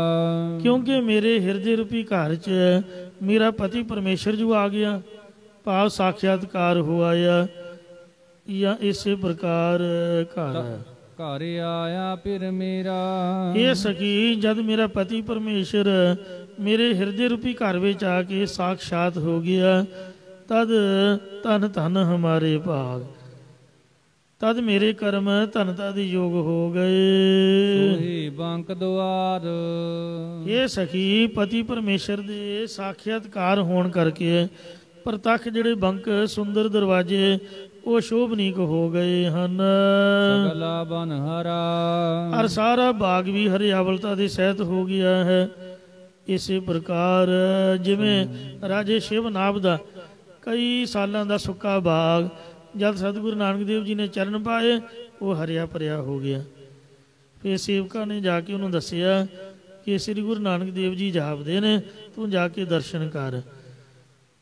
ਕਿਉਂਕਿ ਮੇਰੇ ਹਿਰਦੇ ਰੂਪੀ ਘਰ 'ਚ ਮੇਰਾ ਪਤੀ ਪਰਮੇਸ਼ਰ ਜੋ ਆ ਗਿਆ, ਭਾਵ ਸਾਖਿਆਤਕਾਰ ਹੋ ਆਇਆ, ਜਾਂ ਇਸੇ ਪ੍ਰਕਾਰ ਘਰ ਘਰ ਆਇਆ ਫਿਰ ਮੇਰਾ। ਇਹ ਸਖੀ ਜਦ ਮੇਰਾ ਪਤੀ ਪਰਮੇਸ਼ਰ ਮੇਰੇ ਹਿਰਦੇ ਰੂਪੀ ਘਰ ਵਿੱਚ ਆ ਕੇ ਸਾਖਸ਼ਾਤ ਹੋ ਗਿਆ, ਤਦ ਧਨ ਧਨ ਹਮਾਰੇ ਭਾਗ, ਤਦ ਮੇਰੇ ਕਰਮ ਧਨਤਾ ਦੇ ਯੋਗ ਹੋ ਗਏ। ਸੋਹੀ ਬੰਕ ਦੁਆਰ, ਇਹ ਸਖੀ ਪਤੀ ਪਰਮੇਸ਼ਰ ਦੇ ਸਾਖਿਆਤਕਾਰ ਹੋਣ ਕਰਕੇ ਪ੍ਰਤੱਖ ਜਿਹੜੇ ਬੰਕ ਸੁੰਦਰ ਦਰਵਾਜ਼ੇ ਉਹ ਸ਼ੋਭਨੀਕ ਹੋ ਗਏ ਹਨ। ਸਗਲਾ ਬਨ ਹਰਾ, ਔਰ ਸਾਰਾ ਬਾਗ ਵੀ ਹਰਿਆਵਲਤਾ ਦੇ ਸਹਿਤ ਹੋ ਗਿਆ ਹੈ। ਇਸੇ ਪ੍ਰਕਾਰ ਜਿਵੇਂ ਰਾਜੇ ਸ਼ਿਵਨਾਭ ਦਾ ਕਈ ਸਾਲਾਂ ਦਾ ਸੁੱਕਾ ਬਾਗ ਜਦ ਸਤਿਗੁਰੂ ਨਾਨਕ ਦੇਵ ਜੀ ਨੇ ਚਰਨ ਪਾਏ ਉਹ ਹਰਿਆ ਭਰਿਆ ਹੋ ਗਿਆ। ਫਿਰ ਸੇਵਕਾਂ ਨੇ ਜਾ ਕੇ ਉਹਨੂੰ ਦੱਸਿਆ ਕਿ ਸ੍ਰੀ ਗੁਰੂ ਨਾਨਕ ਦੇਵ ਜੀ ਜਾਪਦੇ ਨੇ, ਤੂੰ ਜਾ ਕੇ ਦਰਸ਼ਨ ਕਰ।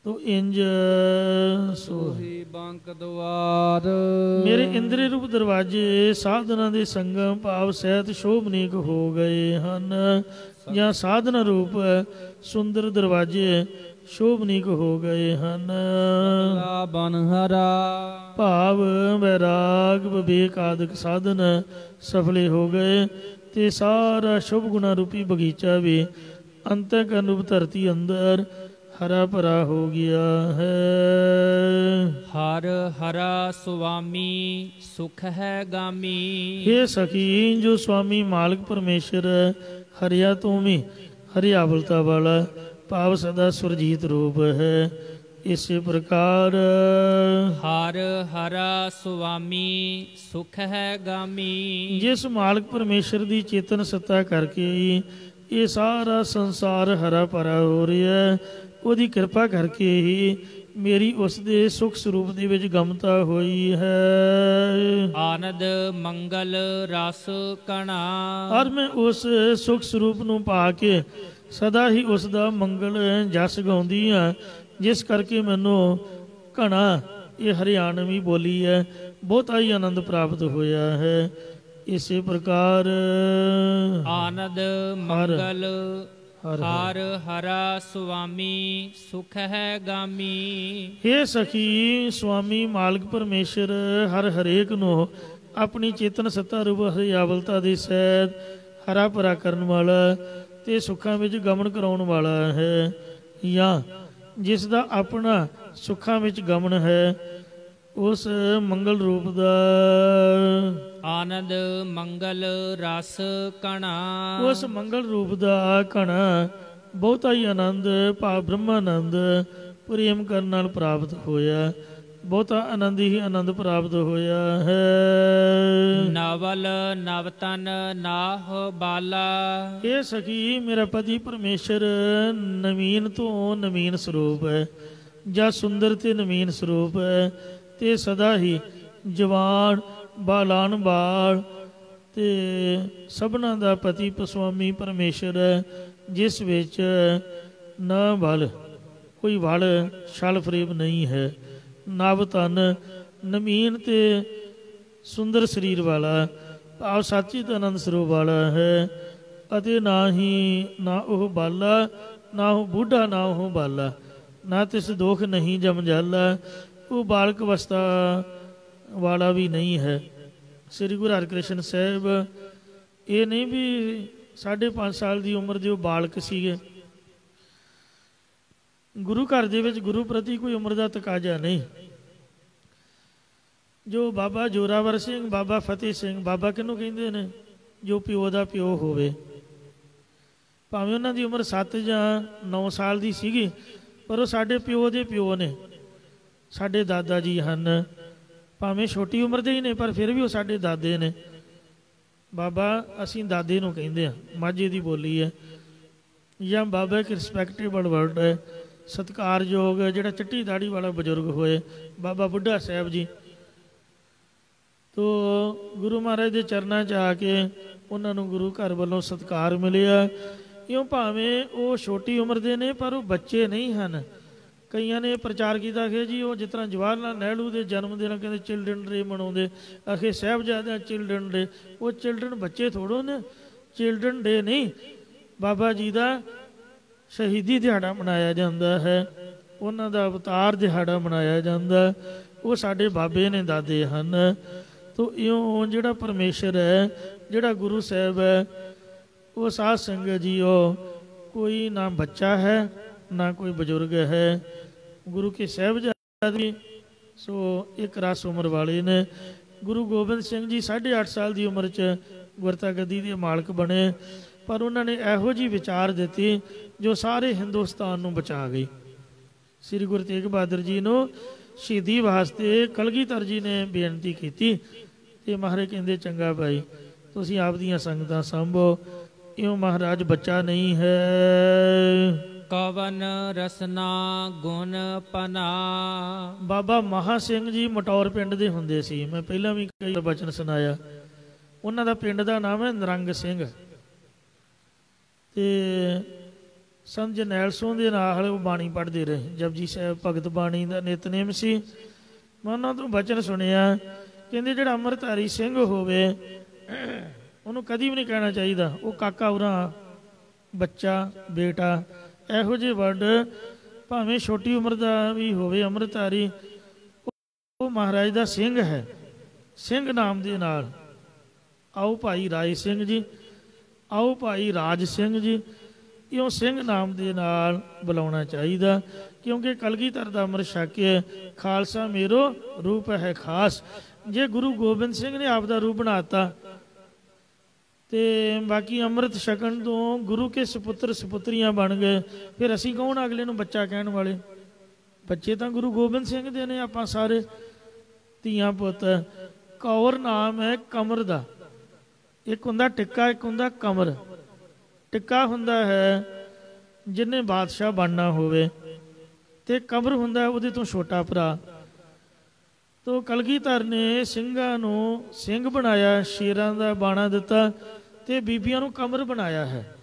ਤੋ ਇੰਜ ਸੋਹੀ ਬੰਕ ਦੁਆਰ, ਮੇਰੇ ਇੰਦਰੀ ਰੂਪ ਦਰਵਾਜ਼ੇ ਸਾਧਨਾ ਦੇ ਸੰਗਮ ਭਾਵ ਸਹਿਤ ਸ਼ੋਭਨੀਕ ਹੋ ਗਏ ਹਨ, ਜਾਂ ਸਾਧਨਾ ਰੂਪ ਸੁੰਦਰ ਦਰਵਾਜ਼ੇ ਸ਼ੋਭਨੀਕ ਹੋ ਗਏ ਹਨ। ਬਨ ਹਰਾ, ਭਾਵ ਵੈਰਾਗ ਵਿਵੇਕ ਆਦਿਕ ਸਾਧਨ ਸਫਲੇ ਹੋ ਗਏ, ਤੇ ਸਾਰਾ ਸ਼ੁਭ ਗੁਣਾ ਰੂਪੀ ਬਗੀਚਾ ਵੀ ਅੰਤःਕਰਨ ਰੂਪ ਧਰਤੀ ਅੰਦਰ ਹਰਾ ਭਰਾ ਹੋ ਗਿਆ ਹੈ। ਹਰ ਹਰਾ ਸੁਆਮੀ ਸੁਖ ਹੈ ਗਾਮੀ, ਇਹ ਸਖੀ ਜੋ ਸੁਆਮੀ ਮਾਲਕ ਪਰਮੇਸ਼ਰ ਹਰਿਆ ਤੋਂ ਵੀ ਹਰਿਆਵਲਤਾ ਵਾਲਾ ਭਾਵ ਸਦਾ ਸੁਰਜੀਤ ਰੂਪ ਹੈ, ਇਸੇ ਪ੍ਰਕਾਰ ਹਰ ਹਰਾ ਸੁਆਮੀ ਸੁਖ ਹੈ ਗਾਮੀ। ਜਿਸ ਮਾਲਕ ਪਰਮੇਸ਼ਰ ਦੀ ਚੇਤਨ ਸੱਤਾ ਕਰਕੇ ਹੀ ਇਹ ਸਾਰਾ ਸੰਸਾਰ ਹਰਾ ਭਰਾ ਹੋ ਰਿਹਾ ਹੈ, ਉਹਦੀ ਕਿਰਪਾ ਕਰਕੇ ਹੀ ਮੇਰੀ ਉਸ ਦੇ ਸੁਖ ਸਰੂਪ ਦੇ ਵਿੱਚ ਗਮਤਾ ਹੋਈ ਹੈ। ਆਨੰਦ ਮੰਗਲ ਰਸ ਕਣਾ। ਔਰ ਮੈਂ ਉਸ ਸੁਖ ਸਰੂਪ ਨੂੰ ਪਾ ਕੇ ਸਦਾ ਹੀ ਉਸ ਦਾ ਮੰਗਲ ਜਸ ਗਾਉਂਦੀ ਹਾਂ, ਜਿਸ ਕਰਕੇ ਮੈਨੂੰ ਘਣਾ ਇਹ ਹਰਿਆਣਵੀ ਬੋਲੀ ਹੈ ਬਹੁਤਾ ਹੀ ਆਨੰਦ ਪ੍ਰਾਪਤ ਹੋਇਆ ਹੈ। ਇਸੇ ਪ੍ਰਕਾਰ ਆਨੰਦ ਮੰਗਲ ਹਰ ਹਰਾ ਸੁਆਮੀ ਸੁਖ ਹੈ ਗਾਮੀ। ਹੇ ਸਖੀ, ਸੁਆਮੀ ਮਾਲਕ ਪਰਮੇਸ਼ਰ ਹਰ ਹਰੇਕ ਨੂੰ ਆਪਣੀ ਚੇਤਨ ਸੱਤਾ ਰੂਪ ਹਰਿਆਵਲਤਾ ਦੇ ਸਹਿਤ ਹਰਾ ਭਰਾ ਕਰਨ ਵਾਲਾ ਤੇ ਸੁੱਖਾਂ ਵਿੱਚ ਗਮਨ ਕਰਾਉਣ ਵਾਲਾ ਹੈ, ਜਾਂ ਜਿਸ ਦਾ ਆਪਣਾ ਸੁੱਖਾਂ ਵਿੱਚ ਗਮਨ ਹੈ ਉਸ ਮੰਗਲ ਰੂਪ ਦਾ ਆਨੰਦ ਮੰਗਲ ਰਸ ਕਣਾ। ਉਸ ਮੰਗਲ ਰੂਪ ਦਾ ਕਣਾ ਬਹੁਤਾ ਹੀ ਆਨੰਦ ਭਾਵ ਬ੍ਰਹਮਾਨੰਦ ਪ੍ਰੇਮ ਕਰਨ ਨਾਲ ਪ੍ਰਾਪਤ ਹੋਇਆ, ਬਹੁਤਾ ਆਨੰਦ ਹੀ ਆਨੰਦ ਪ੍ਰਾਪਤ ਹੋਇਆ ਹੈ। ਨਵਲ ਨਵਤਨ ਨਾਹ ਬਾਲਾ। ਇਹ ਸਖੀ, ਮੇਰਾ ਪਤੀ ਪਰਮੇਸ਼ਰ ਨਵੀਨ ਤੋਂ ਨਵੀਨ ਸਰੂਪ ਹੈ, ਜਾਂ ਸੁੰਦਰ ਤੇ ਨਵੀਨ ਸਰੂਪ ਹੈ, ਤੇ ਸਦਾ ਹੀ ਜਵਾਨ ਬਾਲਾਨ ਬਾਲ ਤੇ ਸਭਨਾਂ ਦਾ ਪਤੀ ਪਸਵਾਮੀ ਪਰਮੇਸ਼ਰ ਹੈ, ਜਿਸ ਵਿੱਚ ਨਾ ਬਲ ਕੋਈ ਵਲ ਛਲ ਫਰੇਬ ਨਹੀਂ ਹੈ, ਨਵ ਤਨ ਨਵੀਨ ਤੇ ਸੁੰਦਰ ਸਰੀਰ ਵਾਲਾ ਭਾਵ ਸੱਚਿਤ ਆਨੰਦ ਸਰੂਪ ਵਾਲਾ ਹੈ, ਅਤੇ ਨਾ ਉਹ ਬਾਲਾ, ਨਾ ਉਹ ਬੁੱਢਾ, ਨਾ ਉਹ ਬਾਲਾ, ਨਾ ਤਿਸ ਦੋਖ ਨਹੀਂ ਜਮਜਾਲਾ, ਉਹ ਬਾਲਕ ਅਵਸਥਾ ਵਾਲਾ ਵੀ ਨਹੀਂ ਹੈ। ਸ੍ਰੀ ਗੁਰੂ ਹਰਿਕ੍ਰਿਸ਼ਨ ਸਾਹਿਬ ਇਹ ਨਹੀਂ ਵੀ 5.5 ਸਾਲ ਦੀ ਉਮਰ ਦੇ ਉਹ ਬਾਲਕ ਸੀਗੇ। ਗੁਰੂ ਘਰ ਦੇ ਵਿੱਚ ਗੁਰੂ ਪ੍ਰਤੀ ਕੋਈ ਉਮਰ ਦਾ ਤਕਾਜ਼ਾ ਨਹੀਂ। ਜੋ ਬਾਬਾ ਜੋਰਾਵਰ ਸਿੰਘ, ਬਾਬਾ ਫਤਿਹ ਸਿੰਘ, ਬਾਬਾ ਕਿਹਨੂੰ ਕਹਿੰਦੇ ਨੇ? ਜੋ ਪਿਓ ਦਾ ਪਿਓ ਹੋਵੇ, ਭਾਵੇਂ ਉਹਨਾਂ ਦੀ ਉਮਰ 7 ਜਾਂ 9 ਸਾਲ ਦੀ ਸੀਗੀ, ਪਰ ਉਹ ਸਾਡੇ ਪਿਓ ਦੇ ਪਿਓ ਨੇ, ਸਾਡੇ ਦਾਦਾ ਜੀ ਹਨ। ਭਾਵੇਂ ਛੋਟੀ ਉਮਰ ਦੇ ਹੀ ਨੇ, ਪਰ ਫਿਰ ਵੀ ਉਹ ਸਾਡੇ ਦਾਦੇ ਨੇ। ਬਾਬਾ ਅਸੀਂ ਦਾਦੇ ਨੂੰ ਕਹਿੰਦੇ ਹਾਂ, ਮਾਝੇ ਦੀ ਬੋਲੀ ਹੈ। ਜਾਂ ਬਾਬਾ ਇੱਕ ਰਿਸਪੈਕਟੇਬਲ ਵਰਡ ਹੈ, ਸਤਿਕਾਰਯੋਗ, ਜਿਹੜਾ ਚਿੱਟੀ ਦਾੜੀ ਵਾਲਾ ਬਜ਼ੁਰਗ ਹੋਏ, ਬਾਬਾ ਬੁੱਢਾ ਸਾਹਿਬ ਜੀ। ਤੋ ਗੁਰੂ ਮਹਾਰਾਜ ਦੇ ਚਰਨਾਂ 'ਚ ਆ ਕੇ ਉਹਨਾਂ ਨੂੰ ਗੁਰੂ ਘਰ ਵੱਲੋਂ ਸਤਿਕਾਰ ਮਿਲਿਆ। ਇਉਂ ਭਾਵੇਂ ਉਹ ਛੋਟੀ ਉਮਰ ਦੇ ਨੇ, ਪਰ ਉਹ ਬੱਚੇ ਨਹੀਂ ਹਨ। ਕਈਆਂ ਨੇ ਪ੍ਰਚਾਰ ਕੀਤਾ ਕਿ ਜੀ ਉਹ ਜਿਸ ਤਰ੍ਹਾਂ ਜਵਾਹਰ ਲਾਲ ਨਹਿਰੂ ਦੇ ਜਨਮ ਦਿਨ ਕਹਿੰਦੇ ਚਿਲਡਰਨ ਡੇ ਮਨਾਉਂਦੇ, ਆਖੇ ਸਾਹਿਬਜ਼ਾਦਿਆਂ ਚਿਲਡਰਨ ਡੇ। ਉਹ ਚਿਲਡਰਨ ਬੱਚੇ ਥੋੜੋ ਨੇ, ਚਿਲਡਰਨ ਡੇ ਨਹੀਂ, ਬਾਬਾ ਜੀ ਦਾ ਸ਼ਹੀਦੀ ਦਿਹਾੜਾ ਮਨਾਇਆ ਜਾਂਦਾ ਹੈ, ਉਹਨਾਂ ਦਾ ਅਵਤਾਰ ਦਿਹਾੜਾ ਮਨਾਇਆ ਜਾਂਦਾ। ਉਹ ਸਾਡੇ ਬਾਬੇ ਨੇ, ਦਾਦੇ ਹਨ। ਤੋ ਇਉਂ ਜਿਹੜਾ ਪਰਮੇਸ਼ਰ ਹੈ, ਜਿਹੜਾ ਗੁਰੂ ਸਾਹਿਬ ਹੈ, ਉਹ ਸਾਧ ਸੰਗਤ ਜੀ ਉਹ ਕੋਈ ਨਾ ਬੱਚਾ ਹੈ ਨਾ ਕੋਈ ਬਜ਼ੁਰਗ ਹੈ। ਗੁਰੂ ਕੇ ਸਾਹਿਬਜ਼ਾਦੇ ਸੋ ਇੱਕ ਰਸ ਉਮਰ ਵਾਲੇ ਨੇ। ਗੁਰੂ ਗੋਬਿੰਦ ਸਿੰਘ ਜੀ 8.5 ਸਾਲ ਦੀ ਉਮਰ 'ਚ ਗੁਰਤਾ ਗੱਦੀ ਦੇ ਮਾਲਕ ਬਣੇ, ਪਰ ਉਹਨਾਂ ਨੇ ਇਹੋ ਜਿਹੀ ਵਿਚਾਰ ਦਿੱਤੀ ਜੋ ਸਾਰੇ ਹਿੰਦੁਸਤਾਨ ਨੂੰ ਬਚਾ ਗਈ। ਸ੍ਰੀ ਗੁਰੂ ਤੇਗ ਬਹਾਦਰ ਜੀ ਨੂੰ ਸ਼ਹੀਦੀ ਵਾਸਤੇ ਕਲਗੀਧਰ ਜੀ ਨੇ ਬੇਨਤੀ ਕੀਤੀ, ਤੇ ਮਹਾਰਾਜ ਕਹਿੰਦੇ ਚੰਗਾ ਭਾਈ ਤੁਸੀਂ ਆਪ ਦੀਆਂ ਸੰਗਤਾਂ ਸੰਭੋ, ਇਉਂ ਮਹਾਰਾਜ ਬੱਚਾ ਨਹੀਂ ਹੈ। ਕਵਨ ਰਸਨਾ ਗੁਣ ਪਨਾ। ਬਾਬਾ ਮਹਾ ਸਿੰਘ ਜੀ ਮਟੌਰ ਪਿੰਡ ਦੇ ਹੁੰਦੇ ਸੀ, ਮੈਂ ਪਹਿਲਾਂ ਵੀ ਕਈ ਬਚਨ ਸੁਣਾਇਆ। ਉਹਨਾਂ ਦਾ ਪਿੰਡ ਦਾ ਨਾਮ ਹੈ ਨਰੰਗ ਸਿੰਘ, ਤੇ ਸੰਤ ਜਰਨੈਲ ਸਿੰਘ ਦੇ ਨਾਲ ਉਹ ਬਾਣੀ ਪੜ੍ਹਦੇ ਰਹੇ। ਜਪਜੀ ਸਾਹਿਬ ਭਗਤ ਬਾਣੀ ਦਾ ਨਿਤਨੇਮ ਸੀ। ਮੈਂ ਉਹਨਾਂ ਤੋਂ ਬਚਨ ਸੁਣਿਆ, ਕਹਿੰਦੇ ਜਿਹੜਾ ਅੰਮ੍ਰਿਤਧਾਰੀ ਸਿੰਘ ਹੋਵੇ ਉਹਨੂੰ ਕਦੀ ਵੀ ਨਹੀਂ ਕਹਿਣਾ ਚਾਹੀਦਾ ਉਹ ਕਾਕਾ ਉਰਾ, ਬੱਚਾ, ਬੇਟਾ, ਇਹੋ ਜਿਹੇ ਵਰਡ ਭਾਵੇਂ ਛੋਟੀ ਉਮਰ ਦਾ ਵੀ ਹੋਵੇ ਅੰਮ੍ਰਿਤਧਾਰੀ, ਉਹ ਮਹਾਰਾਜ ਦਾ ਸਿੰਘ ਹੈ। ਸਿੰਘ ਨਾਮ ਦੇ ਨਾਲ ਆਓ ਭਾਈ ਰਾਏ ਸਿੰਘ ਜੀ, ਆਓ ਭਾਈ ਰਾਜ ਸਿੰਘ ਜੀ, ਇਉਂ ਸਿੰਘ ਨਾਮ ਦੇ ਨਾਲ ਬੁਲਾਉਣਾ ਚਾਹੀਦਾ, ਕਿਉਂਕਿ ਕਲਗੀਧਰ ਦਾ ਅੰਮ੍ਰਿਤ ਛਕ ਕੇ ਖਾਲਸਾ ਮੇਰੋ ਰੂਪ ਹੈ ਖਾਸ। ਜੇ ਗੁਰੂ ਗੋਬਿੰਦ ਸਿੰਘ ਨੇ ਆਪ ਦਾ ਰੂਪ ਬਣਾਤਾ ਤੇ ਬਾਕੀ ਅੰਮ੍ਰਿਤ ਛਕਣ ਤੋਂ ਗੁਰੂ ਕੇ ਸੁਪੁੱਤਰ ਸੁਪੁੱਤਰੀਆਂ ਬਣ ਗਏ, ਫਿਰ ਅਸੀਂ ਕੌਣ ਅਗਲੇ ਨੂੰ ਬੱਚਾ ਕਹਿਣ ਵਾਲੇ? ਬੱਚੇ ਤਾਂ ਗੁਰੂ ਗੋਬਿੰਦ ਸਿੰਘ ਦੇ ਨੇ, ਆਪਾਂ ਸਾਰੇ ਧੀਆਂ ਪੁੱਤ। ਕੌਰ ਨਾਮ ਹੈ ਕਮਰ ਦਾ। ਇੱਕ ਹੁੰਦਾ ਟਿੱਕਾ, ਇੱਕ ਹੁੰਦਾ ਕਮਰ। ਟਿੱਕਾ ਹੁੰਦਾ ਹੈ ਜਿਹਨੇ ਬਾਦਸ਼ਾਹ ਬਣਨਾ ਹੋਵੇ, ਤੇ ਕਮਰ ਹੁੰਦਾ ਉਹਦੇ ਤੋਂ ਛੋਟਾ ਭਰਾ। ਤੋ ਕਲਗੀਧਰ ਨੇ ਸਿੰਘਾਂ ਨੂੰ ਸਿੰਘ ਬਣਾਇਆ, ਸ਼ੇਰਾਂ ਦਾ ਬਾਣਾ ਦਿੱਤਾ, ਤੇ ਬੀਬੀਆਂ ਨੂੰ ਕਮਰ ਬਣਾਇਆ ਹੈ।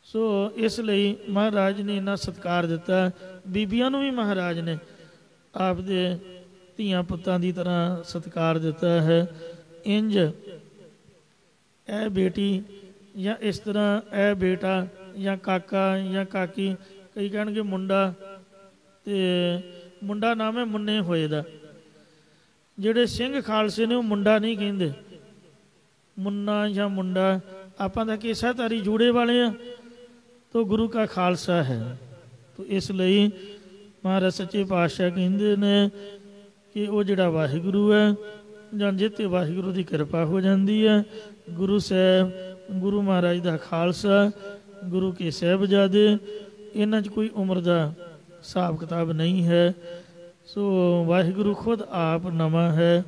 ਸੋ ਇਸ ਲਈ ਮਹਾਰਾਜ ਨੇ ਇੰਨਾ ਸਤਿਕਾਰ ਦਿੱਤਾ। ਬੀਬੀਆਂ ਨੂੰ ਵੀ ਮਹਾਰਾਜ ਨੇ ਆਪਦੇ ਧੀਆਂ ਪੁੱਤਾਂ ਦੀ ਤਰ੍ਹਾਂ ਸਤਿਕਾਰ ਦਿੱਤਾ ਹੈ। ਇੰਜ ਇਹ ਬੇਟੀ ਜਾਂ ਇਸ ਤਰ੍ਹਾਂ ਇਹ ਬੇਟਾ ਜਾਂ ਕਾਕਾ ਜਾਂ ਕਾਕੀ, ਕਈ ਕਹਿਣਗੇ ਮੁੰਡਾ, ਤੇ ਮੁੰਡਾ ਨਾਮ ਹੈ ਮੁੰਨੇ ਹੋਏ ਦਾ। ਜਿਹੜੇ ਸਿੰਘ ਖਾਲਸੇ ਨੇ ਉਹ ਮੁੰਡਾ ਨਹੀਂ ਕਹਿੰਦੇ, ਮੁੰਨਾ ਜਾਂ ਮੁੰਡਾ। ਆਪਾਂ ਤਾਂ ਕੇਸਾਧਾਰੀ ਜੂੜੇ ਵਾਲੇ ਆ, ਤੋ ਗੁਰੂ ਕਾ ਖਾਲਸਾ ਹੈ। ਤੋ ਇਸ ਲਈ ਮਹਾਰਾਜ ਸੱਚੇ ਪਾਤਸ਼ਾਹ ਕਹਿੰਦੇ ਨੇ ਕਿ ਉਹ ਜਿਹੜਾ ਵਾਹਿਗੁਰੂ ਹੈ, ਜਾਂ ਜਿੱਤੇ ਵਾਹਿਗੁਰੂ ਦੀ ਕਿਰਪਾ ਹੋ ਜਾਂਦੀ ਹੈ, ਗੁਰੂ ਸਾਹਿਬ, ਗੁਰੂ ਮਹਾਰਾਜ ਦਾ ਖਾਲਸਾ, ਗੁਰੂ ਕੇ ਸਾਹਿਬਜ਼ਾਦੇ, ਇਹਨਾਂ 'ਚ ਕੋਈ ਉਮਰ ਦਾ ਹਿਸਾਬ ਕਿਤਾਬ ਨਹੀਂ ਹੈ। ਸੋ ਵਾਹਿਗੁਰੂ ਖੁਦ ਆਪ ਨਵਾਂ ਹੈ।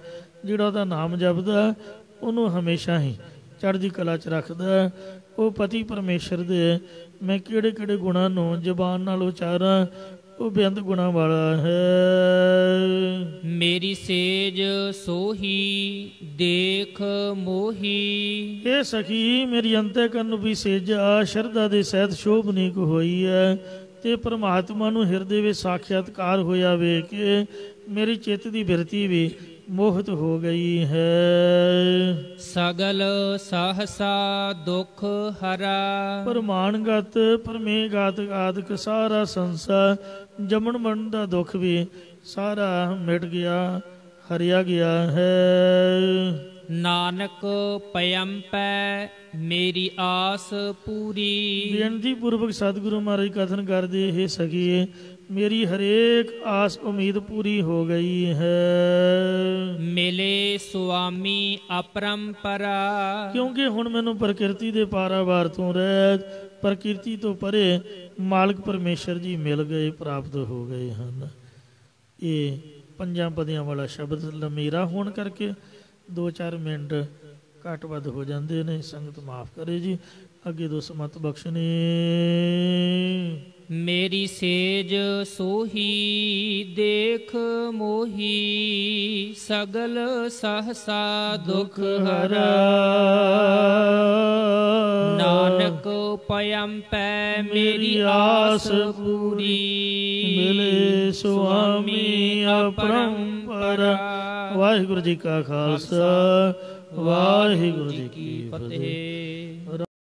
ਜਿਹੜਾ ਉਹਦਾ ਨਾਮ ਜਪਦਾ ਉਹਨੂੰ ਹਮੇਸ਼ਾ ਹੀ ਚੜ੍ਹਦੀ ਕਲਾ 'ਚ ਰੱਖਦਾ। ਉਹ ਪਤੀ ਪਰਮੇਸ਼ਰ ਦੇ ਮੈਂ ਕਿਹੜੇ ਕਿਹੜੇ ਗੁਣਾਂ ਨੂੰ ਜ਼ਬਾਨ ਨਾਲ ਉਚਾਰਾਂ, ਉਹ ਬੇਅੰਤ ਗੁਣਾਂ ਵਾਲਾ ਹੈ। ਮੇਰੀ ਸੇਜ ਸੋਹੀ ਦੇਖ ਮੋਹੀ। ਇਹ ਸਖੀ ਮੇਰੀ ਅੰਤੇ ਕਰਨ ਵੀ ਸੇਜਾ, ਸ਼ਰਧਾ ਦੇ ਸਹਿਤ ਸ਼ੋਭਨੀਕ ਹੋਈ ਹੈ। ਤੇ ਪਰਮਾਤਮਾ ਨੂੰ ਹਿਰਦੇ ਵਿੱਚ ਸਾਖਿਆਤਕਾਰ ਹੋਇਆ ਵੇ ਕਿ ਮੇਰੀ ਚਿੱਤ ਦੀ ਬਿਰਤੀ ਵੀ ਮੋਹਿਤ ਹੋ ਗਈ ਹੈ। ਸਗਲ ਸਹਸਾ ਦੁਖ ਹਰਾ। ਪ੍ਰਮਾਣਗਤ ਪਰਮੇਗਤ ਆਦਿਕ ਸਾਰਾ ਸੰਸਾਰ, ਜੰਮਣ ਮਰਨ ਦਾ ਦੁੱਖ ਵੀ ਸਾਰਾ ਮਿਟ ਗਿਆ, ਹਰਿਆ ਗਿਆ ਹੈ। ਨਾਨਕ ਪਯੰਪੈ ਮੇਰੀ ਆਸ ਪੂਰੀ। ਬੇਨਤੀ ਪੂਰਵਕ ਸਤਿਗੁਰੂ ਮਹਾਰਾਜ ਕਥਨ ਕਰਦੇ, ਹੇ ਸਖੀਏ ਮੇਰੀ ਹਰੇਕ ਆਸ ਉਮੀਦ ਪੂਰੀ ਹੋ ਗਈ ਹੈ। ਮਿਲੇ ਸੁਆਮੀ ਅਪਰੰਪਰਾ। ਕਿਉਂਕਿ ਹੁਣ ਮੈਨੂੰ ਪ੍ਰਕਿਰਤੀ ਦੇ ਪਾਰਾਵਾਰ ਤੋਂ ਰਹਿਤ, ਪ੍ਰਕਿਰਤੀ ਤੋਂ ਪਰੇ ਮਾਲਕ ਪਰਮੇਸ਼ਰ ਜੀ ਮਿਲ ਗਏ, ਪ੍ਰਾਪਤ ਹੋ ਗਏ ਹਨ। ਇਹ ਪੰਜਾਂ ਪਦਿਆਂ ਵਾਲਾ ਸ਼ਬਦ ਲੰਮੇਰਾ ਹੋਣ ਕਰਕੇ 2-4 ਮਿੰਟ ਘੱਟ ਵੱਧ ਹੋ ਜਾਂਦੇ ਨੇ, ਸੰਗਤ ਮਾਫ ਕਰੇ ਜੀ। ਅੱਗੇ ਦੋ ਸਮਤ ਬਖਸ਼ਣੇ। ਮੇਰੀ ਸੇਜ ਸੋਹੀ ਦੇਖ ਮੋਹੀ, ਸਗਲ ਸਹਸਾ ਦੁਖ ਹਰਾ। ਨਾਨਕ ਪਯੰਪੈ ਮੇਰੀ ਆਸ ਪੂਰੀ, ਮਿਲੇ ਸੁਆਮੀ ਅਪਰੰਪਰਾ। ਵਾਹਿਗੁਰੂ ਜੀ ਕਾ ਖਾਲਸਾ, ਵਾਹਿਗੁਰੂ ਜੀ ਕੀ ਫਤਿਹ।